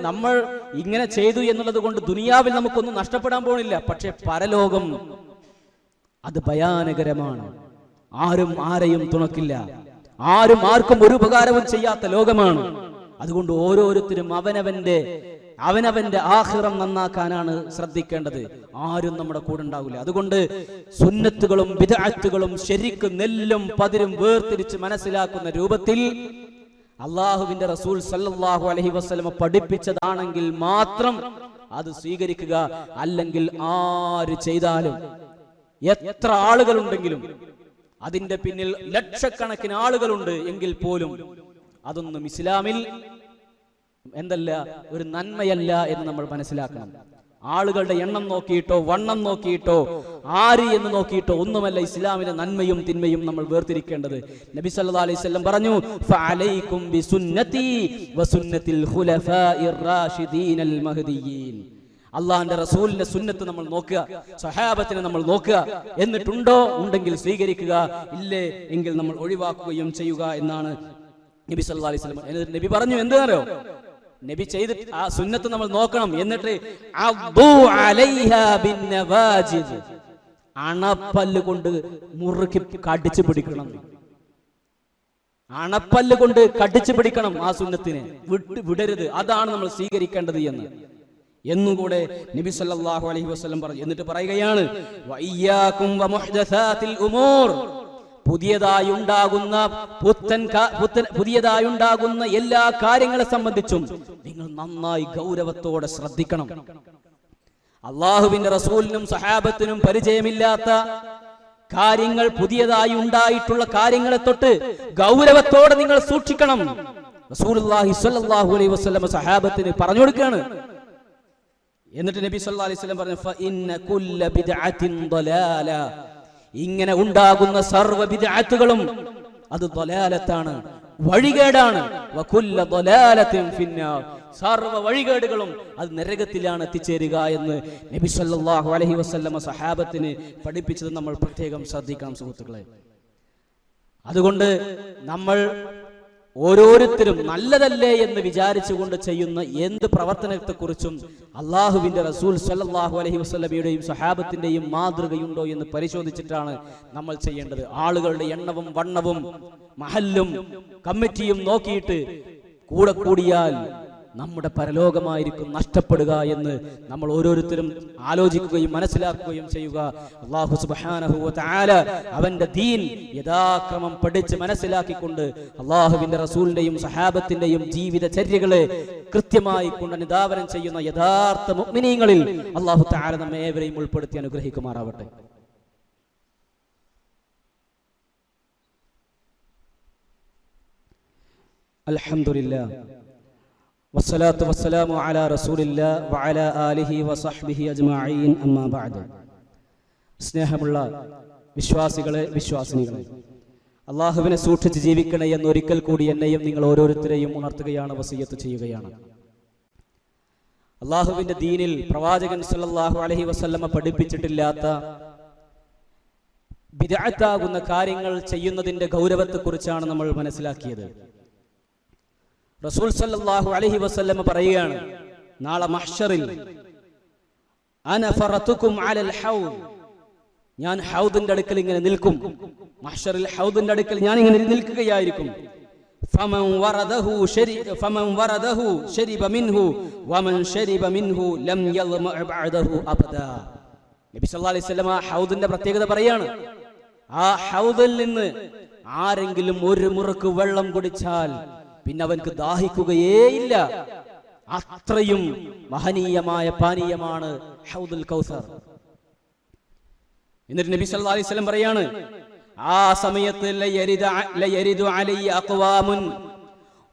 നമ്മൾ ഇങ്ങനെ ചെയ്തു എന്നുള്ളത് കൊണ്ട് ദുനിയാവിൽ നമുക്കൊന്നും നഷ്ടപ്പെടാൻ പോണില്ല. പക്ഷെ പരലോകം അത് ഭയാനകരമാണ്. ആരും ആരെയും തുണക്കില്ല. ആരും ആർക്കും ഒരു ഉപകാരവും ചെയ്യാത്ത ലോകമാണ്. അതുകൊണ്ട് ഓരോരുത്തരും അവനവന്റെ ആഖിറം നന്നാക്കാനാണ് ശ്രദ്ധിക്കേണ്ടത്. ആരും നമ്മുടെ കൂടെ ഉണ്ടാവില്ല. അതുകൊണ്ട് സുന്നത്തുകളും ബിദ്അത്തുകളും ശരിക്കും നെല്ലും പതിരും വേർതിരിച്ച് മനസ്സിലാക്കുന്ന രൂപത്തിൽ അള്ളാഹുവിന്റെ റസൂൽ സല്ലല്ലാഹു അലൈഹി വസല്ലം പഠിപ്പിച്ചതാണെങ്കിൽ മാത്രം അത് സ്വീകരിക്കുക. അല്ലെങ്കിൽ ആര് ചെയ്താലും, എത്ര ആളുകളുണ്ടെങ്കിലും, അതിന്റെ പിന്നിൽ ലക്ഷക്കണക്കിന് ആളുകളുണ്ട് എങ്കിൽ പോലും അതൊന്നും ഇസ്ലാമിൽ ഒരു നന്മയല്ല എന്ന് നമ്മൾ മനസ്സിലാക്കണം. ആളുകളുടെ എണ്ണം നോക്കിയിട്ടോ വണ്ണം നോക്കിയിട്ടോ ആര് എന്ന് നോക്കിയിട്ടോ ഒന്നുമല്ല ഇസ്ലാമിലെ നന്മയും തിന്മയും നമ്മൾ വേർതിരിക്കേണ്ടത്. നബി സല്ലല്ലാഹു അലൈഹി വസല്ലം പറഞ്ഞു, ഫഅലൈക്കും ബിസുന്നതി വസുന്നതിൽ ഖുലഫാഇർ റാഷിദീനൽ മഹ്ദിയീൻ. അള്ളാന്റെ റസൂലിന്റെ സുന്നത്ത് നമ്മൾ നോക്കുക, സഹാബത്തിനെ നമ്മൾ നോക്കുക. ഉണ്ടെങ്കിൽ സ്വീകരിക്കുക, ഇല്ലേ എങ്കിൽ നമ്മൾ ഒഴിവാക്കുകയും ചെയ്യുക എന്നാണ് നബി സല്ലല്ലാഹു അലൈഹി വസല്ലം. നബി പറഞ്ഞു, എന്താണോ നബി ചെയ്തിട്ട് ആ സുന്നത്ത് നമ്മൾ നോക്കണം. എന്നിട്ട് അണപ്പല്ല് കൊണ്ട് മുറുക്കി കടിച്ചു പിടിക്കണം. അണപ്പല്ല് കൊണ്ട് കടിച്ചു പിടിക്കണം ആ സുന്നത്തിനെ, വിടരുത്. അതാണ് നമ്മൾ സ്വീകരിക്കേണ്ടത് എന്നുകൂടെ നബി സല്ലല്ലാഹു അലൈഹി വസല്ലം പറഞ്ഞു. എന്നിട്ട് പറയുകയാണ്, വഇയ്യാകും വമുഹ്ദസാതിൽ ഉമൂർ, പുതിയതായുണ്ടാകുന്ന എല്ലാ കാര്യങ്ങളെ സംബന്ധിച്ചും നിങ്ങൾ നന്നായി ഗൗരവത്തോടെ ശ്രദ്ധിക്കണം. അള്ളാഹുവിന്റെ റസൂലിനും സഹാബത്തിനും പരിചയമില്ലാത്ത കാര്യങ്ങൾ, പുതിയതായി ഉണ്ടായിട്ടുള്ള കാര്യങ്ങളെ തൊട്ട് ഗൗരവത്തോടെ നിങ്ങൾ സൂക്ഷിക്കണം. റസൂലുള്ളാഹി സ്വല്ലല്ലാഹു അലൈഹി വസല്ലം സഹാബത്തിന് പറഞ്ഞു കൊടുക്കുകയാണ്. എന്നിട്ട് നബി സല്ലല്ലാഹു അലൈഹി വസല്ലം പറഞ്ഞു, ഫഇന്ന കുല്ല ബിദ്അത്തിൻ ളലാല, ഇങ്ങനെ ഉണ്ടാകുന്ന സർവ്വ ബിദ്അത്തുകളും അത് ളലാലത്താണ്, വഴികേടാണ്. വകുല്ല ളലാലത്തിൻ ഫിന്നാർ, സർവ്വ വഴികേടുകളും അത് നരകത്തിലാണ് എത്തിച്ചേരുക എന്ന് നബി സല്ലല്ലാഹു അലൈഹി വസല്ലം സഹാബത്തിന് പഠിപ്പിച്ചത് നമ്മൾ പ്രത്യേകം ശ്രദ്ധിക്കണം സുഹൃത്തുക്കളെ. അതുകൊണ്ട് നമ്മൾ ഓരോരുത്തരും നല്ലതല്ലേ എന്ന് വിചാരിച്ചുകൊണ്ട് ചെയ്യുന്ന എന്ത് പ്രവർത്തനത്തെക്കുറിച്ചും അള്ളാഹുവിന്റെ റസൂൽ സല്ലല്ലാഹു അലൈഹി വസല്ലമയുടെയും സഹാബത്തിന്റെയും മാതൃകയുണ്ടോ എന്ന് പരിശോധിച്ചിട്ടാണ് നമ്മൾ ചെയ്യേണ്ടത്. ആളുകളുടെ എണ്ണവും വണ്ണവും മഹല്ലും കമ്മിറ്റിയും നോക്കിയിട്ട് കൂടെ കൂടിയാൽ നമ്മുടെ പരലോകമായിരിക്കും നഷ്ടപ്പെടുക എന്ന് നമ്മൾ ഓരോരുത്തരും ആലോചിക്കുകയും മനസ്സിലാക്കുകയും ചെയ്യുക. അല്ലാഹു സുബ്ഹാനഹു വ തആല അവന്റെ ദീൻ യഥാക്രമം പഠിച്ച് മനസ്സിലാക്കിക്കൊണ്ട് അള്ളാഹുവിന്റെ റസൂലിന്റെയും സഹാബത്തിന്റെയും ജീവിതചര്യകളെ കൃത്യമായി കൊണ്ട് അനുധാവനം ചെയ്യുന്ന യഥാർത്ഥ മുഅ്മിനീങ്ങളിൽ അല്ലാഹു തആല നമ്മെ ഏവരെയും ഉൾപ്പെടുത്തി അനുഗ്രഹിക്കുമാറാവട്ടെ. അൽഹംദുലില്ലാഹ് വസ്സലാത്തു വസ്സലാമു അലാ റസൂലില്ലാഹി വഅലാ ആലിഹി വസഹ്ബിഹി അജ്മഈൻ, അമ്മാ ബഅദ്. സ്നേഹമുള്ള വിശ്വാസികളെ, വിശ്വാസിനികളെ, അള്ളാഹുവിനെ സൂക്ഷിച്ച് ജീവിക്കണേ എന്ന് ഒരിക്കൽ കൂടി എന്നെയും നിങ്ങൾ ഓരോരുത്തരെയും ഉണർത്തുകയാണ്, വസിയ്യത്ത് ചെയ്യുകയാണ്. അള്ളാഹുവിന്റെ ദീനിൽ പ്രവാചകൻ സല്ലല്ലാഹു അലൈഹി വസല്ലമ പഠിപ്പിച്ചിട്ടില്ലാത്ത ബിദ്അത്താകുന്ന കാര്യങ്ങൾ ചെയ്യുന്നതിന്റെ ഗൗരവത്തെക്കുറിച്ചാണ് നമ്മൾ മനസ്സിലാക്കിയത്. റസൂൽ സല്ലല്ലാഹു അലൈഹി വസല്ലം പറയുകയാണ്, നാളെ മഹ്ശറിൽ അന ഫറതുകും അലൽ ഹൗദ്, ഞാൻ ഹൗദിന്റെ അടുക്കൽ ഇങ്ങനെ നിൽക്കും. മഹ്ശറിൽ ഹൗദിന്റെ അടുക്കൽ ഞാൻ ഇങ്ങനെ നിൽക്കുകയായിരിക്കും. ഫമൻ വറദഹു ശരിബ മിൻഹു വമൻ ശരിബ മിൻഹു ലം യദ്മഅ ബഅദഹു അബദാ. നബി സല്ലല്ലാഹു അലൈഹി വസല്ലം ഹൗദിന്റെ പ്രത്യേകത പറയാണ്, ആ ഹൗദിൽ നിന്ന് ആരെങ്കിലും ഒരു മുറുക്ക് വെള്ളം കുടിച്ചാൽ പിന്നെ അവൻക്ക് ദാഹിക്കുകയേയില്ല. അത്രയും മഹനീയമായ പാനീയമാണ് ഹൗദുൽ കൗസർ. എന്നിട്ട് നബി സല്ലല്ലാഹു അലൈഹി വസല്ലം പറയാണ്, ആ സമയത്ത് ലയരിദു അലയ്യ അഖ്വാമുൻ,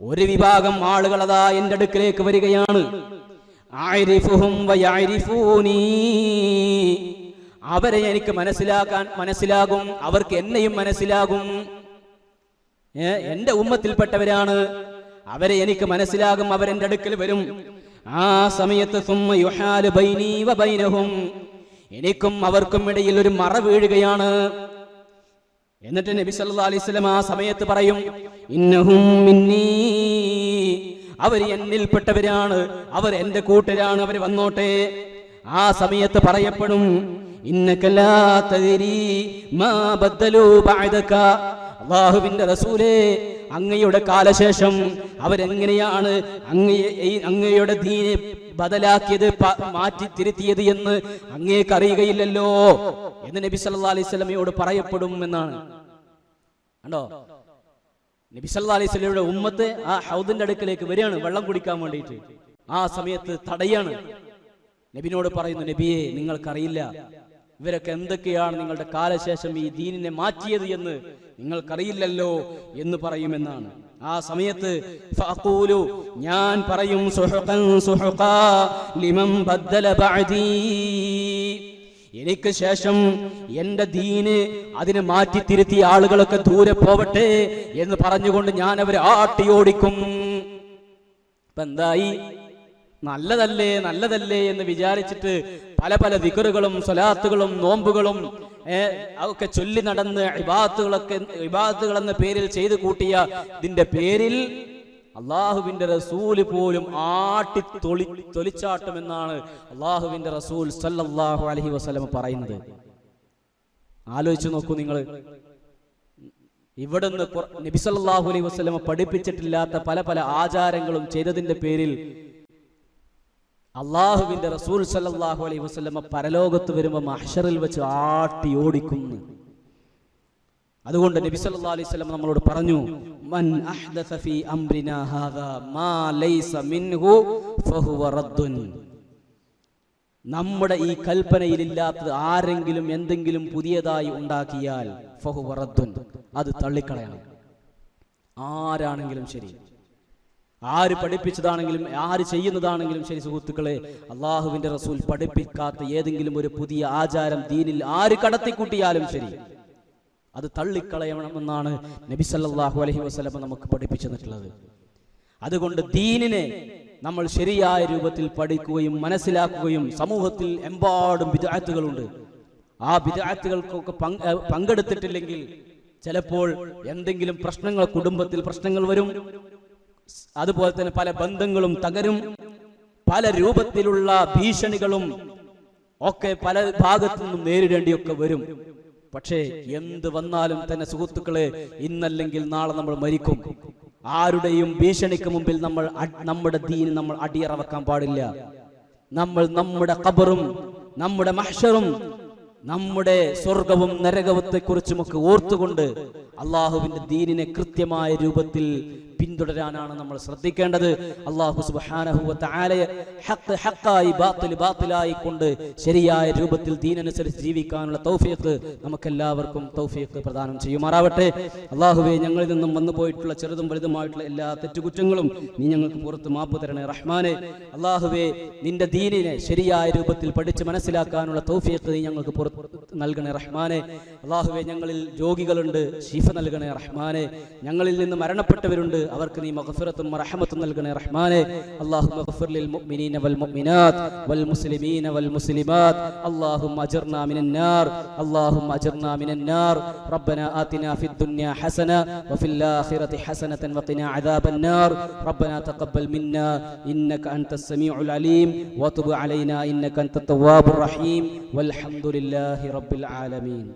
ഒരു വിഭാഗം ആളുകൾ അതാ എൻ്റെ അടുക്കലേക്ക് വരികയാണ്. അഅരിഫുഹും വയഅരിഫൂനി, അവരെ എനിക്ക് മനസ്സിലാകും, അവർക്ക് എന്നെയും മനസ്സിലാകും. എന്റെ ഉമ്മത്തിൽപ്പെട്ടവരാണ്, അവരെ എനിക്ക് മനസ്സിലാകും, അവരെന്റെ അടുക്കൽ വരും. ആ സമയത്ത് സുമ്മ യുഹാലു ബൈനി വ ബൈനഹും, എനിക്കും അവർക്കും ഇടയിൽ ഒരു മറ വീഴുകയാണ്. എന്നിട്ട് നബി സല്ലല്ലാഹു അലൈഹി വസല്ലം ആ സമയത്ത് പറയും, ഇന്നഹും മിന്നീ, അവർ എന്നിൽപ്പെട്ടവരാണ്, അവർ എന്റെ കൂട്ടരാണ്, അവർ വന്നോട്ടെ. ആ സമയത്ത് പറയപ്പെടും, ഇന്നക ലാ തദരി മാ ബദ്ദലൂ ബഅദക, അല്ലാഹുവിന്റെ റസൂലേ, അങ്ങയുടെ കാലശേഷം അവരെങ്ങനെയാണ് അങ്ങയുടെ ദീനെ ബദലാക്കിയത്, മാറ്റി തിരുത്തിയത് എന്ന് അങ്ങേക്ക് അറിയുകയില്ലല്ലോ എന്ന് നബി സല്ലല്ലാഹു അലൈഹി വസല്ലമയോട് പറയപ്പെടും എന്നാണ്. കണ്ടോ, നബി സല്ലല്ലാഹു അലൈഹി വസല്ലമയുടെ ഉമ്മത്ത് ആ ഹൗദിന്റെ അടുക്കലേക്ക് വരികയാണ് വെള്ളം കുടിക്കാൻ വേണ്ടിയിട്ട്. ആ സമയത്ത് തടയാണ്. നബിനോട് പറയുന്നു, നബിയെ, നിങ്ങൾക്കറിയില്ല ഇവരൊക്കെ എന്തൊക്കെയാണ് നിങ്ങളുടെ കാലശേഷം ഈ ദീനിനെ മാറ്റിയത് എന്ന് നിങ്ങൾക്കറിയില്ലല്ലോ എന്ന് പറയുമെന്നാണ്. ആ സമയത്ത് ഫഅഖൂലു, ഞാൻ പറയും, സുഹഖൻ സുഹഖാ ലിമൻ ബദ്ദല ബഅദീ, എനിക്ക് ശേഷം എന്റെ ദീന് അതിനെ മാറ്റി തിരുത്തിയ ആളുകളൊക്കെ ദൂരെ പോവട്ടെ എന്ന് പറഞ്ഞുകൊണ്ട് ഞാൻ അവരെ ആട്ടിയോടിക്കും. ഇപ്പൊ എന്തായി? നല്ലതല്ലേ നല്ലതല്ലേ എന്ന് വിചാരിച്ചിട്ട് പല പല ദിക്റുകളും സ്വലാത്തുകളും നോമ്പുകളും അതൊക്കെ ചൊല്ലി നടന്ന് ഇബാദത്തുകൾ എന്ന പേരിൽ ചെയ്തു കൂട്ടിയ ഇതിന്റെ പേരിൽ അള്ളാഹുവിന്റെ റസൂല് പോലും തൊലിച്ചാട്ടുമെന്നാണ് അള്ളാഹുവിന്റെ റസൂൽ സല്ലല്ലാഹു അലൈഹി വസല്ലം പറയുന്നത്. ആലോചിച്ചു നോക്കൂ നിങ്ങൾ. ഇവിടുന്ന് നബി സല്ലല്ലാഹു അലൈഹി വസല്ലം പഠിപ്പിച്ചിട്ടില്ലാത്ത പല പല ആചാരങ്ങളും ചെയ്തതിന്റെ പേരിൽ അള്ളാഹുവിന്റെ റസൂൽ സല്ലല്ലാഹു അലൈഹി വസല്ലം പരലോകത്ത് വരുമ്പോൾ മഹ്ശറിൽ വെച്ച് ആട്ടി ഓടിക്കുന്നു. അതുകൊണ്ട് നബി സല്ലല്ലാഹു അലൈഹി വസല്ലം നമ്മളോട് പറഞ്ഞു, മൻ അഹ്ദസ ഫീ അംരിനാ ഹാദാ മാ ലൈസ മിൻഹു ഫഹുവ റദ്ദുൻ. നമ്മുടെ ഈ കൽപ്പനയിലില്ലാത്തത് ആരെങ്കിലും എന്തെങ്കിലും പുതിയതായി ഉണ്ടാക്കിയാൽ ഫഹുവ റദ്ദുൻ, അത് തള്ളിക്കളയണം. ആരാണെങ്കിലും ശരി, ആര് പഠിപ്പിച്ചതാണെങ്കിലും ആര് ചെയ്യുന്നതാണെങ്കിലും ശരി. സുഹൃത്തുക്കളെ, അള്ളാഹുവിന്റെ റസൂൽ പഠിപ്പിക്കാത്ത ഏതെങ്കിലും ഒരു പുതിയ ആചാരം ദീനിൽ ആര് കടത്തിക്കൂട്ടിയാലും ശരി, അത് തള്ളിക്കളയണമെന്നാണ് നബി സല്ലല്ലാഹു അലൈഹി വസല്ലം നമുക്ക് പഠിപ്പിച്ചു തന്നിട്ടുള്ളത്. അതുകൊണ്ട് ദീനിനെ നമ്മൾ ശരിയായ രൂപത്തിൽ പഠിക്കുകയും മനസ്സിലാക്കുകയും, സമൂഹത്തിൽ എമ്പാടും ബിദ്അത്തുകളുണ്ട്. ആ ബിദ്അത്തുകൾക്കൊക്കെ പങ്കെടുത്തിട്ടില്ലെങ്കിൽ ചിലപ്പോൾ എന്തെങ്കിലും പ്രശ്നങ്ങൾ, കുടുംബത്തിൽ പ്രശ്നങ്ങൾ വരും. അതുപോലെ തന്നെ പല ബന്ധങ്ങളും തകരും. പല രൂപത്തിലുള്ള ഭീഷണികളും ഒക്കെ പല ഭാഗത്തു നിന്നും നേരിടേണ്ടിയൊക്കെ വരും. പക്ഷേ എന്ത് വന്നാലും തന്നെ സുഹൃത്തുക്കളെ, ഇന്നല്ലെങ്കിൽ നാളെ നമ്മൾ മരിക്കും. ആരുടെയും ഭീഷണിക്ക് മുമ്പിൽ നമ്മൾ നമ്മുടെ ദീൻ നമ്മൾ അടിയറ വെക്കാൻ പാടില്ല. നമ്മൾ നമ്മുടെ ഖബറും നമ്മുടെ മഹ്ശറും നമ്മുടെ സ്വർഗവും നരകത്തെ കുറിച്ചുമൊക്കെ ഓർത്തുകൊണ്ട് അള്ളാഹുവിന്റെ ദീനിനെ കൃത്യമായ രൂപത്തിൽ പിന്തുടരാനാണ് നമ്മൾ ശ്രദ്ധിക്കേണ്ടത്. അല്ലാഹു സുബ്ഹാനഹു വ തആലയെ ഹഖ് ഹഖായി ബാത്തിൽ ബാത്തിലായി കൊണ്ട് ശരിയായ രൂപത്തിൽ ദീനനുസരിച്ച് ജീവിക്കാനുള്ള തൗഫീഖ് നമുക്കെല്ലാവർക്കും തൗഫീഖ് പ്രദാനം ചെയ്യുമാറാവട്ടെ. അല്ലാഹുവേ, ഞങ്ങളിൽ നിന്നും വന്നു പോയിട്ടുള്ള ചെറുതും വലുതുമായിട്ടുള്ള എല്ലാ തെറ്റുകുറ്റങ്ങളും നീ ഞങ്ങൾക്ക് പുറത്ത് മാപ്പ് തരണേ റഹ്മാനെ. അല്ലാഹുവേ, നിന്റെ ദീനിനെ ശരിയായ രൂപത്തിൽ പഠിച്ച് മനസ്സിലാക്കാനുള്ള തൗഫീഖ് നീ ഞങ്ങൾക്ക് പുറത്ത് നൽകണേ റഹ്മാനെ. അല്ലാഹുവേ, ഞങ്ങളിൽ രോഗികളുണ്ട്, ശിഫ നൽകണേ റഹ്മാനെ. ഞങ്ങളിൽ നിന്ന് മരണപ്പെട്ടവരുണ്ട്, അവർക്ക് നീ മഗ്ഫിറത്തും റഹ്മത്തും നൽകണേ റഹ്മാനെ. അല്ലാഹുമ്മ ഗ്ഫിർ ലിൽ മുഅ്മിനീന വൽ മുഅ്മിനാത്ത് വൽ മുസ്ലിമീന വൽ മുസ്ലിമാത്ത്. അല്ലാഹുമ്മ അജിർനാ മിനൻ നാർ, അല്ലാഹുമ്മ അജിർനാ മിനൻ നാർ. റബ്ബനാ ആതിനാ ഫിദ് ദുനിയാ ഹസന വഫിൽ ആഖിറതി ഹസനതൻ വഖിനാ അദാബൻ നാർ. റബ്ബനാ തഖബ്ബൽ മിന്നാ ഇന്നക അൻതസ് സമീഉൽ അലീം വതുബ് അലൈനാ ഇന്നക അൻതത് തവ്വാബുർ റഹീം. വൽഹംദുലില്ലാഹി റബ്ബിൽ ആലമീൻ.